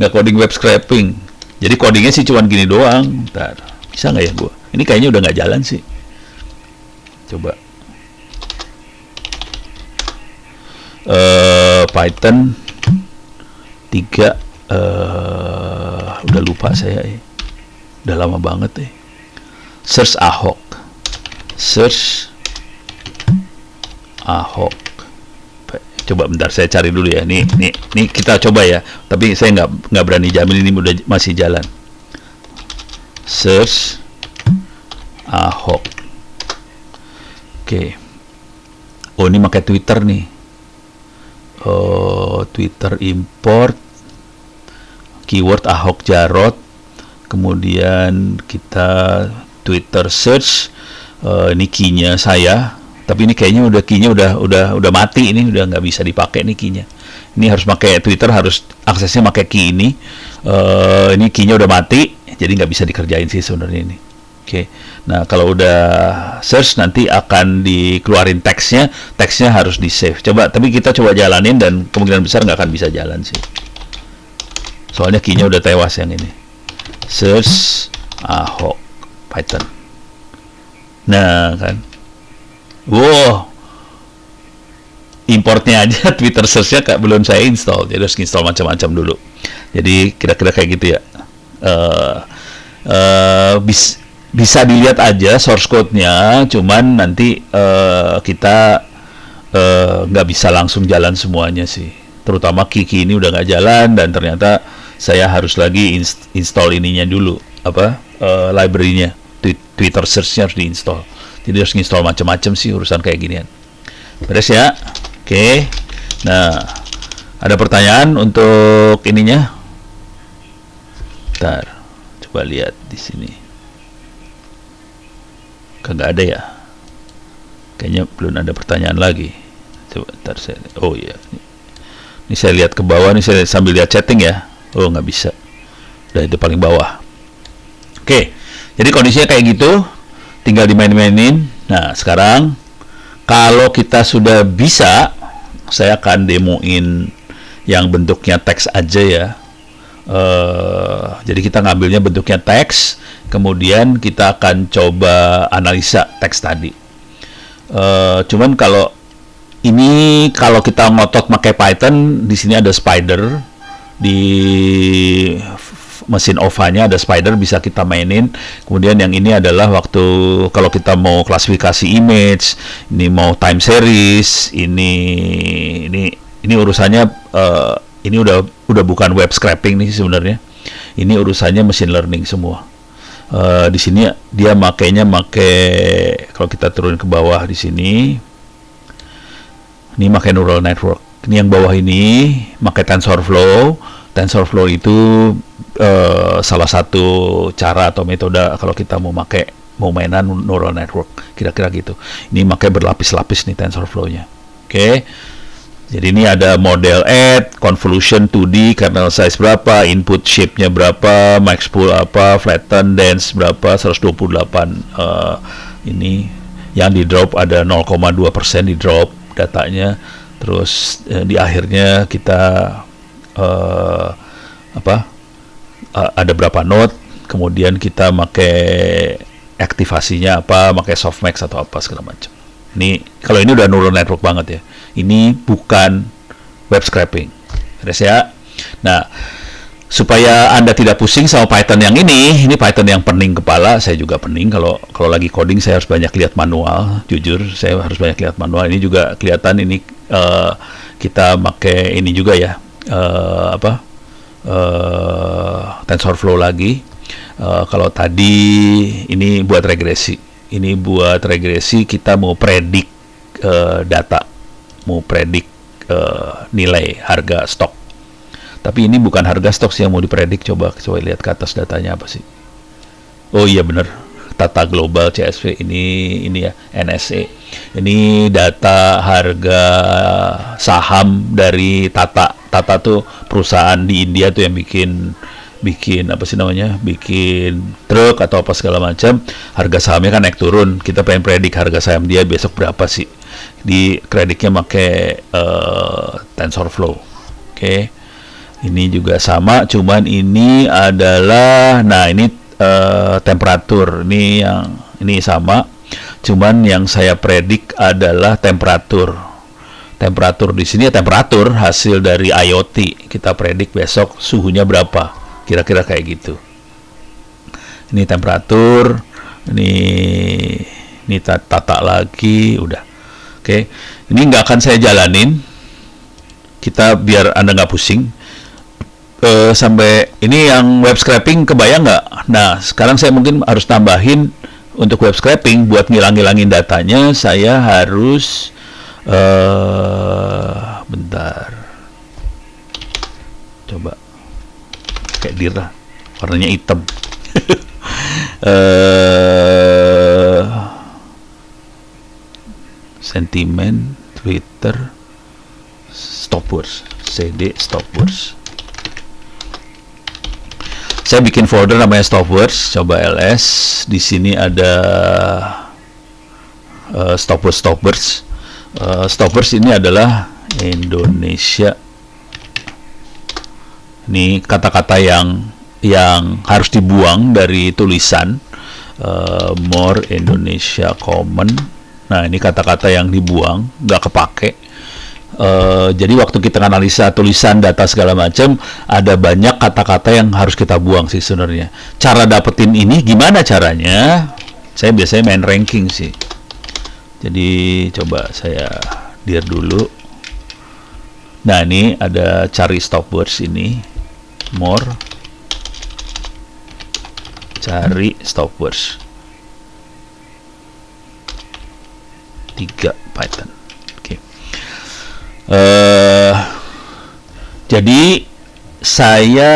coding web scraping. Jadi codingnya sih cuma gini doang. Bentar, bisa nggak ya gua? Ini kayaknya udah nggak jalan sih. Coba. Python 3 udah lupa saya ya. Udah lama banget ya. Search Ahok. Coba bentar saya cari dulu ya. Nih kita coba ya. Tapi saya nggak berani jamin ini masih jalan. Search Ahok. Oke. Ini pakai Twitter nih. Twitter import keyword Ahok Jarot, kemudian kita Twitter search. Ini key-nya saya, tapi ini kayaknya udah mati, ini udah nggak bisa dipakai nih key-nya. Ini harus pakai Twitter, harus aksesnya pakai key ini. Ini key-nya udah mati, jadi nggak bisa dikerjain sih sebenarnya ini. Oke. Nah, kalau udah search nanti akan dikeluarin teksnya harus di save. Tapi kita coba jalanin dan kemungkinan besar nggak akan bisa jalan sih. Soalnya key-nya udah tewas yang ini. Search Ahok Python. Nah, kan. Wow. Importnya aja Twitter search-nya belum saya install. Jadi harus install macam-macam dulu. Jadi kira-kira kayak gitu ya. Bisa dilihat aja source code-nya, cuman nanti kita nggak bisa langsung jalan semuanya sih. Terutama key ini udah nggak jalan, dan ternyata saya harus lagi install ininya dulu, library-nya. Twitter search-nya harus diinstall. Jadi harus install macam-macam sih urusan kayak ginian. Beres ya? Oke. Nah, ada pertanyaan untuk ininya? Bentar, coba lihat di sini. Kagak ada ya? Kayaknya belum ada pertanyaan lagi. Coba ntar saya. Oh iya. Ini saya lihat ke bawah nih, saya sambil lihat chatting ya. Oh, nggak bisa. Udah itu paling bawah. Oke. Jadi kondisinya kayak gitu. Tinggal dimain-mainin. Nah, sekarang kalau kita sudah bisa, saya akan demoin yang bentuknya teks aja ya. Jadi kita ngambilnya bentuknya teks, kemudian kita akan coba analisa teks tadi. Cuman kalau kita ngotot pakai Python, di sini ada spider, di mesin OVA-nya ada spider, bisa kita mainin. Kemudian yang ini adalah waktu kalau kita mau klasifikasi image, ini mau time series, ini urusannya ini udah bukan web scraping nih sebenarnya. Ini urusannya machine learning semua. Di sini dia makainya kalau kita turun ke bawah di sini, ini pakai neural network. Ini yang bawah ini pakai TensorFlow. TensorFlow itu salah satu cara atau metode kalau kita mau mainan neural network, kira-kira gitu. Ini pakai berlapis-lapis nih TensorFlow-nya. Oke. Jadi ini ada model add, convolution 2D, kernel size berapa, input shape-nya berapa, max pool apa, flatten, dense berapa, 128. Ini yang di drop ada 0,2% di drop datanya. Terus di akhirnya kita ada berapa node, kemudian kita pakai aktivasinya apa, pakai softmax atau apa segala macam. Ini kalau ini udah neural network banget ya. Ini bukan web scraping. Terus ya. Nah, supaya Anda tidak pusing sama Python yang ini Python yang pening kepala, saya juga pening kalau lagi coding, saya harus banyak lihat manual, jujur, saya harus banyak lihat manual. Ini juga kelihatan ini kita pakai ini juga ya. TensorFlow lagi. Kalau tadi ini buat regresi. Ini buat regresi, kita mau predik data, mau predik nilai harga stok. Tapi ini bukan harga stok sih yang mau dipredik. Coba lihat ke atas datanya apa sih? Oh iya bener, Tata Global CSV ini ya NSE. Ini data harga saham dari Tata. Tata tuh perusahaan di India tuh yang bikin apa sih namanya, bikin truk atau apa segala macam. Harga sahamnya kan naik turun, kita pengen predik harga saham dia besok berapa sih, di prediknya pakai TensorFlow. Oke. Ini juga sama, cuman ini adalah, nah ini temperatur, ini sama, cuman yang saya predik adalah temperatur di sini ya, temperatur hasil dari IoT, kita predik besok suhunya berapa, kira-kira kayak gitu. Ini temperatur, ini tata lagi, udah. Oke. Ini nggak akan saya jalanin, kita biar Anda nggak pusing. Sampai ini yang web scraping kebayang nggak? Nah, sekarang saya mungkin harus tambahin untuk web scraping, buat ngilang-ngilangin datanya saya harus bentar, coba kayak dir lah, warnanya hitam. Sentimen, Twitter, stopwords, CD stopwords. Saya bikin folder namanya stopwords, coba ls. Di sini ada stopwords. Stopwords ini adalah Indonesia. Ini kata-kata yang harus dibuang dari tulisan. More Indonesia Common. Nah, ini kata-kata yang dibuang, nggak kepake. Jadi waktu kita analisa tulisan, data segala macam, ada banyak kata-kata yang harus kita buang sih sebenarnya. Cara dapetin ini gimana caranya? Saya biasanya main ranking sih. Jadi coba saya dir dulu. Nah, ini ada cari stopwords ini. More. Cari stopwords. 3 Python. Jadi saya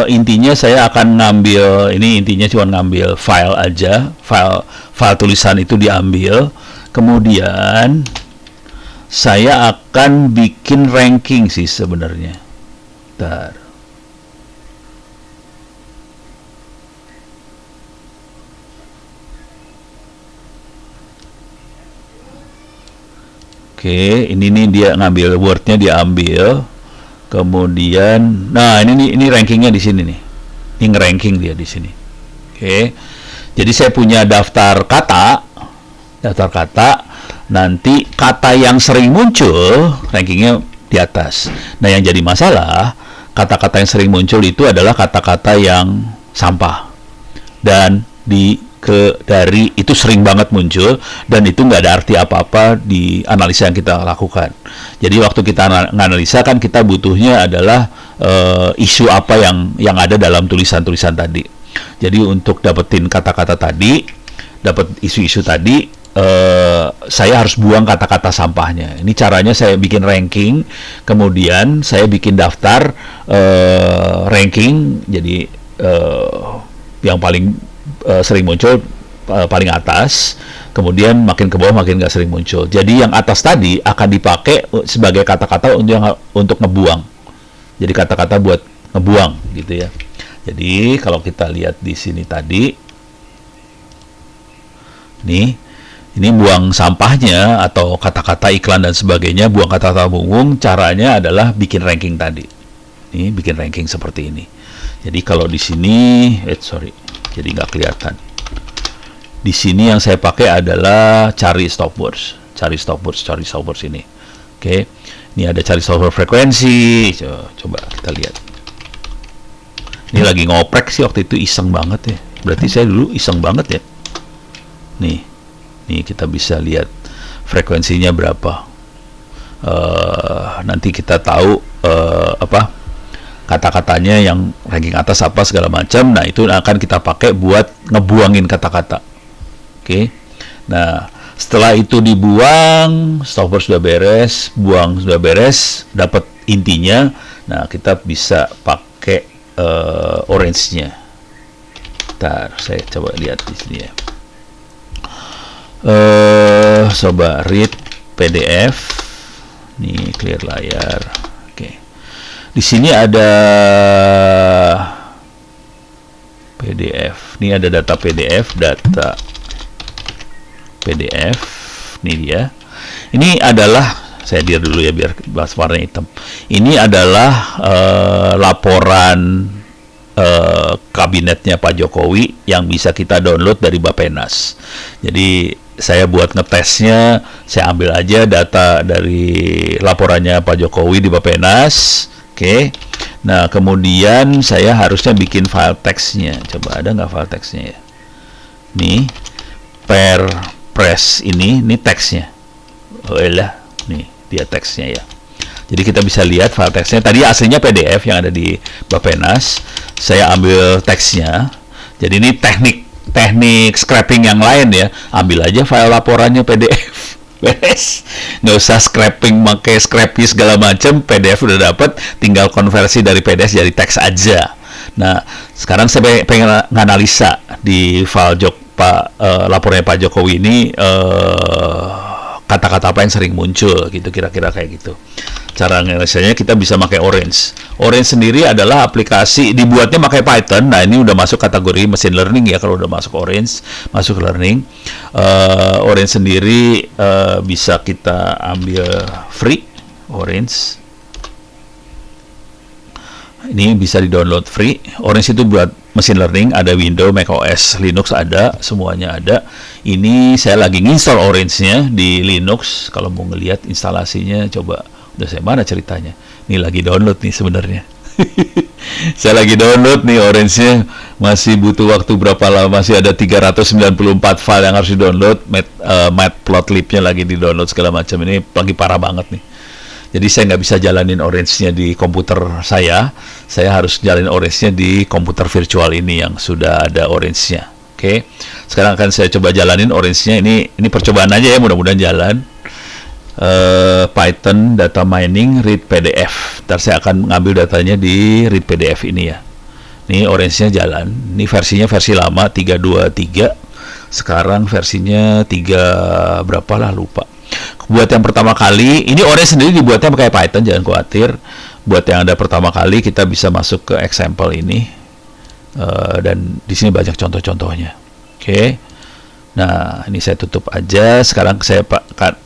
intinya saya akan ngambil ini, intinya cuma ngambil file aja, file tulisan itu diambil, kemudian saya akan bikin ranking sih sebenarnya. Bentar. Oke, ini nih dia ngambil wordnya, dia ambil. Kemudian, nah ini rankingnya di sini nih. Ini ngeranking dia di sini. Oke. Jadi saya punya daftar kata. Nanti kata yang sering muncul rankingnya di atas. Nah, yang jadi masalah, kata-kata yang sering muncul itu adalah kata-kata yang sampah. Dan dari itu sering banget muncul, dan itu nggak ada arti apa-apa di analisa yang kita lakukan. Jadi waktu kita analisa kan kita butuhnya adalah isu apa yang ada dalam tulisan-tulisan tadi. Jadi untuk dapetin kata-kata tadi, dapat isu-isu tadi, saya harus buang kata-kata sampahnya. Ini caranya saya bikin ranking, kemudian saya bikin daftar ranking. Jadi yang paling sering muncul paling atas, kemudian makin ke bawah makin nggak sering muncul. Jadi yang atas tadi akan dipakai sebagai kata-kata untuk ngebuang. Jadi kata-kata buat ngebuang gitu ya. Jadi kalau kita lihat di sini tadi, ini buang sampahnya atau kata-kata iklan dan sebagainya, buang kata-kata umum. Caranya adalah bikin ranking tadi. Ini bikin ranking seperti ini. Jadi kalau di sini, jadi nggak kelihatan. Di sini yang saya pakai adalah cari stop words ini. Oke, ini ada cari stop word frekuensi. Coba kita lihat. Ini lagi ngoprek sih waktu itu, iseng banget ya. Berarti saya dulu iseng banget ya. Nih kita bisa lihat frekuensinya berapa. Nanti kita tahu kata-katanya yang ranking atas apa segala macam. Nah, itu akan kita pakai buat ngebuangin kata-kata. Oke. Nah, setelah itu dibuang, stopper sudah beres, buang sudah beres, dapat intinya. Nah, kita bisa pakai orange-nya. Ntar saya coba lihat di sini ya. Coba read PDF. Nih, clear layar. Di sini ada PDF. Ini ada data PDF, Ini dia. Ini adalah, saya dir dulu ya biar bahas warna hitam. Ini adalah laporan kabinetnya Pak Jokowi yang bisa kita download dari Bappenas. Jadi saya buat ngetesnya, saya ambil aja data dari laporannya Pak Jokowi di Bappenas. Oke. Nah, kemudian saya harusnya bikin file teksnya. Coba ada nggak file teksnya ya? Nih, Perpres ini teksnya. Oh elah, nih dia teksnya ya. Jadi kita bisa lihat file teksnya. Tadi aslinya PDF yang ada di Bappenas. Saya ambil teksnya. Jadi ini teknik scraping yang lain ya. Ambil aja file laporannya PDF. Beres, nggak usah scraping, pakai Scrapy segala macam, PDF udah dapat, tinggal konversi dari PDF jadi teks aja. Nah, sekarang saya pengen nganalisa di file laporannya Pak Jokowi ini, kata-kata apa yang sering muncul gitu, kira-kira kayak gitu. Cara nganalisanya kita bisa pakai Orange. Orange sendiri adalah aplikasi, dibuatnya pakai Python. Nah, ini udah masuk kategori machine learning ya, kalau udah masuk Orange, masuk learning. Orange sendiri bisa kita ambil free, Orange. Ini bisa di-download free. Orange itu buat machine learning, ada Windows, Mac OS, Linux ada, semuanya ada. Ini saya lagi nginstall Orange-nya di Linux. Kalau mau ngelihat instalasinya, coba. Udah saya mana ceritanya? Ini lagi download nih sebenarnya. Saya lagi download nih Orange-nya. Masih butuh waktu berapa lama? Masih ada 394 file yang harus di-download. Matplotlib-nya lagi di-download segala macam. Ini lagi parah banget nih. Jadi saya nggak bisa jalanin Orange-nya di komputer saya. Saya harus jalanin Orange-nya di komputer virtual ini yang sudah ada Orange-nya. Oke. Sekarang akan saya coba jalanin Orange-nya. Ini percobaan aja ya, mudah-mudahan jalan. Python data mining read PDF. Ntar saya akan ngambil datanya di read PDF ini ya. Ini Orange-nya jalan. Ini versinya versi lama 3.2.3. Sekarang versinya 3 berapa lah lupa. Buat yang pertama kali, ini Orange sendiri dibuatnya pakai Python, jangan khawatir. Buat yang ada pertama kali, kita bisa masuk ke example ini. Dan di sini banyak contoh-contohnya. Oke. Nah, ini saya tutup aja. Sekarang saya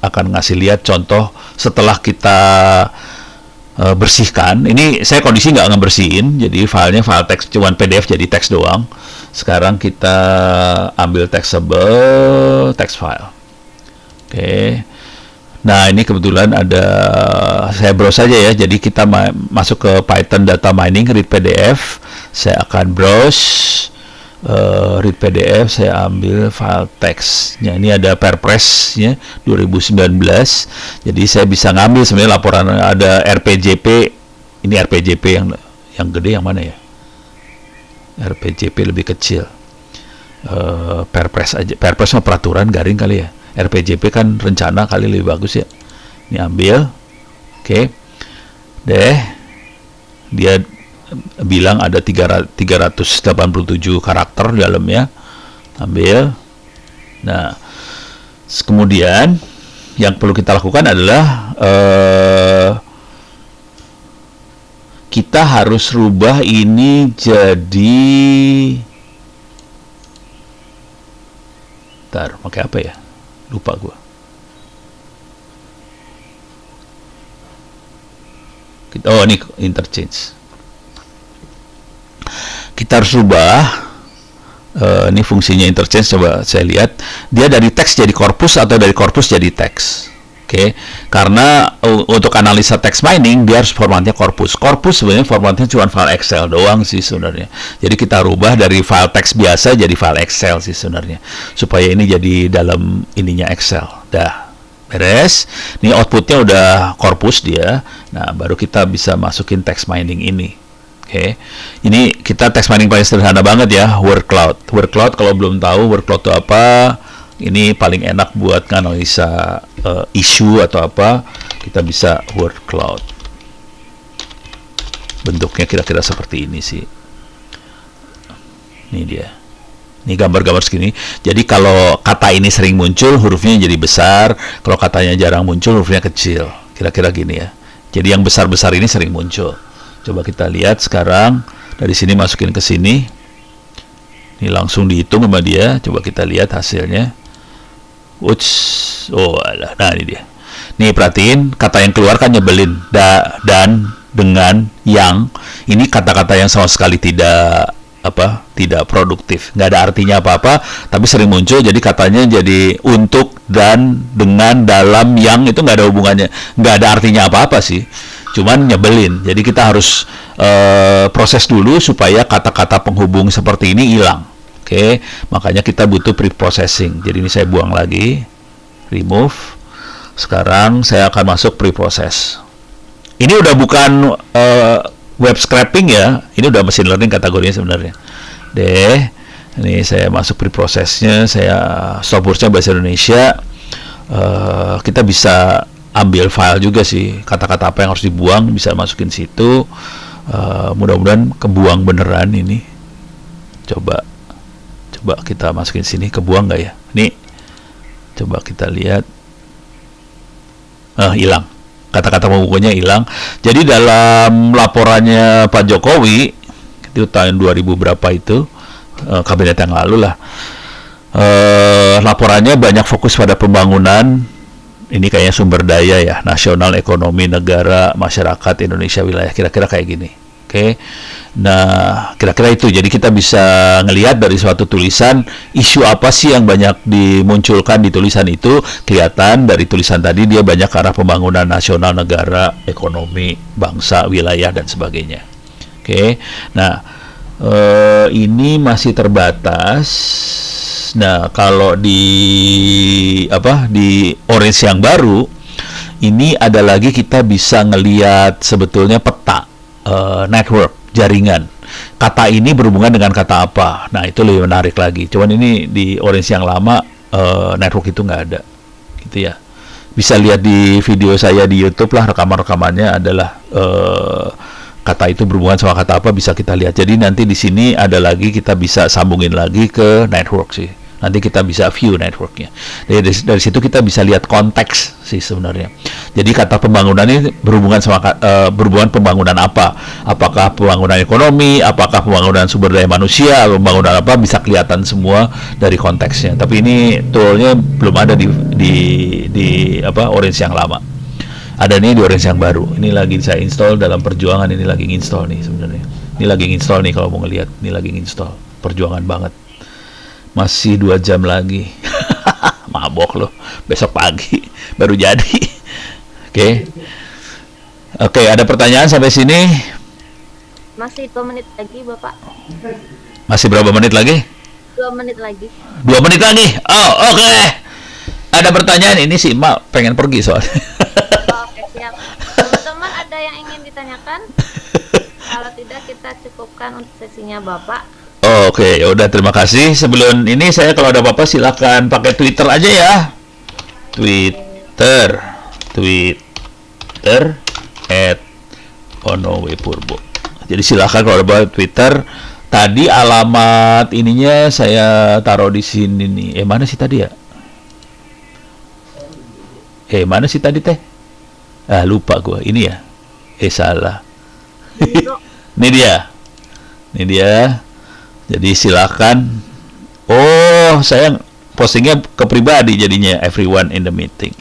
akan ngasih lihat contoh setelah kita bersihkan. Ini saya kondisi nggak ngebersihin, jadi filenya file teks, cuman PDF jadi teks doang. Sekarang kita ambil text-able text file. Oke. Nah, ini kebetulan ada, saya browse saja ya. Jadi kita masuk ke Python Data Mining, read PDF. Saya akan browse, read PDF. Saya ambil file teksnya. Ini ada Perpres ya 2019. Jadi saya bisa ngambil sebenarnya laporan, ada RPJP. Ini RPJP yang gede yang mana ya? RPJP lebih kecil. Perpres aja. Perpres mah peraturan garing kali ya. RPJP kan rencana kali lebih bagus ya. Ini ambil. Oke. Deh. Dia bilang ada 387 karakter di dalamnya. Ambil. Nah, kemudian yang perlu kita lakukan adalah kita harus rubah ini jadi, ntar pakai apa ya, lupa gua. Oh, ini interchange. Kita harus rubah. Ini fungsinya interchange, coba saya lihat. Dia dari teks jadi korpus atau dari korpus jadi teks. Oke, karena untuk analisa text mining dia harus formatnya korpus. Korpus sebenarnya formatnya cuma file Excel doang sih sebenarnya. Jadi kita rubah dari file teks biasa jadi file Excel sih sebenarnya, supaya ini jadi dalam ininya Excel. Dah beres. Ini outputnya udah korpus dia. Nah, baru kita bisa masukin text mining ini. Oke, ini kita text mining paling sederhana banget ya, word cloud. Word cloud kalau belum tahu word cloud itu apa, ini paling enak buat analisa isu atau apa, kita bisa word cloud. Bentuknya kira-kira seperti ini sih. Ini dia. Ini gambar-gambar segini. Jadi kalau kata ini sering muncul, hurufnya jadi besar. Kalau katanya jarang muncul, hurufnya kecil. Kira-kira gini ya. Jadi yang besar-besar ini sering muncul. Coba kita lihat sekarang. Dari sini masukin ke sini. Ini langsung dihitung sama dia. Coba kita lihat hasilnya. Oh alah. Nah ini dia. Nih perhatiin, kata yang keluar kan nyebelin. Dan, dengan, yang. Ini kata-kata yang sama sekali tidak produktif, nggak ada artinya apa-apa, tapi sering muncul. Jadi katanya jadi untuk, dan, dengan, dalam, yang, itu nggak ada hubungannya, nggak ada artinya apa-apa sih, cuman nyebelin. Jadi kita harus proses dulu supaya kata-kata penghubung seperti ini hilang. Oke, makanya kita butuh pre-processing. Jadi ini saya buang lagi, remove. Sekarang saya akan masuk pre-process. Ini udah bukan web scraping ya, ini udah machine learning kategorinya sebenarnya. Ini saya masuk pre-processnya, saya stopwatch-nya bahasa Indonesia. Kita bisa ambil file juga sih, kata-kata apa yang harus dibuang bisa masukin situ. Mudah-mudahan kebuang beneran ini. Coba kita masukin sini, kebuang nggak ya? Nih, coba kita lihat. Hilang. Kata-kata pembukanya hilang. Jadi dalam laporannya Pak Jokowi itu tahun 2000 berapa itu, kabinet yang lalu lah, laporannya banyak fokus pada pembangunan. Ini kayaknya sumber daya ya, nasional, ekonomi, negara, masyarakat, Indonesia, wilayah, kira-kira kayak gini. Oke. Nah, kira-kira itu. Jadi kita bisa ngelihat dari suatu tulisan, isu apa sih yang banyak dimunculkan di tulisan itu. Kelihatan dari tulisan tadi dia banyak ke arah pembangunan nasional, negara, ekonomi, bangsa, wilayah, dan sebagainya. Oke. Nah, ini masih terbatas. Nah, kalau di orange yang baru, ini ada lagi kita bisa ngelihat sebetulnya peta network, jaringan. Kata ini berhubungan dengan kata apa. Nah, itu lebih menarik lagi. Cuman ini di orange yang lama, network itu nggak ada. Gitu ya. Bisa lihat di video saya di YouTube lah, rekaman-rekamannya adalah kata itu berhubungan sama kata apa, bisa kita lihat. Jadi nanti di sini ada lagi, kita bisa sambungin lagi ke network sih. Nanti kita bisa view networknya. Dari situ kita bisa lihat konteks sih sebenarnya. Jadi kata pembangunan ini berhubungan sama berhubungan pembangunan apa? Apakah pembangunan ekonomi, apakah pembangunan sumber daya manusia, atau pembangunan apa, bisa kelihatan semua dari konteksnya. Tapi ini toolnya belum ada di Orange yang lama. Ada nih di Orange yang baru. Ini lagi saya install dalam perjuangan. Ini lagi install nih sebenarnya. Ini lagi install nih kalau mau ngelihat. Ini lagi install. Perjuangan banget. Masih 2 jam lagi. Mabok loh. Besok pagi baru jadi. Oke, ada pertanyaan sampai sini? Masih 2 menit lagi, Bapak. Masih berapa menit lagi? 2 menit lagi. 2 menit lagi. Oh, oke. Ada pertanyaan, ini sih Mak pengen pergi soalnya. Oke, siap. Teman-teman ada yang ingin ditanyakan? Kalau tidak, kita cukupkan untuk sesinya Bapak. Oke, ya udah, terima kasih. Sebelum ini saya kalau ada apa-apa silakan pakai Twitter aja ya. Twitter @onowepurbo. Jadi silakan kalau ada Twitter. Tadi alamat ininya saya taruh di sini nih. Mana sih tadi ya? Mana sih tadi teh? Lupa gua. Ini ya. Salah. Ini dia. Jadi silakan. Oh, saya postingnya ke pribadi jadinya, everyone in the meeting.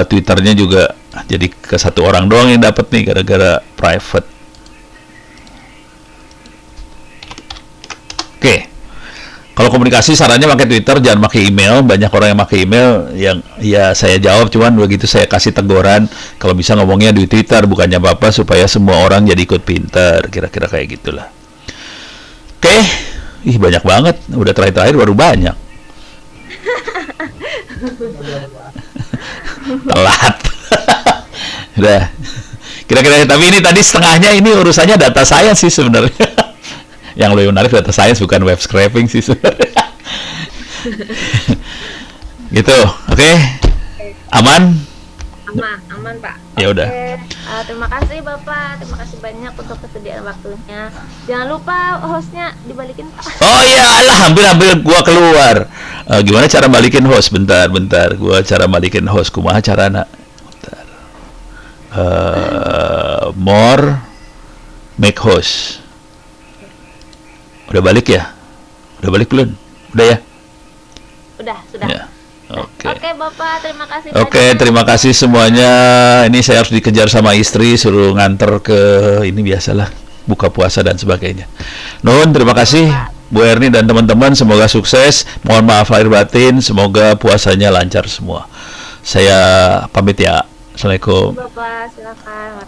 Twitternya juga jadi ke 1 orang doang yang dapat nih gara-gara private. Oke. Kalau komunikasi sarannya pakai Twitter, jangan pakai email. Banyak orang yang pakai email yang ya saya jawab, cuman begitu saya kasih teguran, kalau bisa ngomongnya di Twitter, bukannya apa-apa supaya semua orang jadi ikut pinter, kira-kira kayak gitulah. Oke. Banyak banget. Udah terakhir baru banyak. Telat. Udah. Kira-kira, tapi ini tadi setengahnya ini urusannya data science sih sebenarnya. Yang lebih menarik data science, bukan web scraping sih sebenarnya. Gitu. Oke. Aman? Aman Pak. Ya udah. Terima kasih Bapak, terima kasih banyak untuk kesediaan waktunya. Jangan lupa hostnya dibalikin Pak. Oh iya, alah, hampir gua keluar. Gimana cara balikin host? Bentar. Gua cara balikin host. Kumaha carana? Bentar. More make host. Udah balik ya? Udah balik belum? Udah ya? Sudah. Ya. Oke. Oke Bapak, terima kasih. Oke, terima kasih semuanya. Ini saya harus dikejar sama istri, suruh nganter ke ini, biasalah buka puasa dan sebagainya. Nuhun, terima kasih Bu Erni dan teman-teman, semoga sukses. Mohon maaf lahir batin, semoga puasanya lancar semua. Saya pamit ya. Assalamualaikum. Bapak, silakan.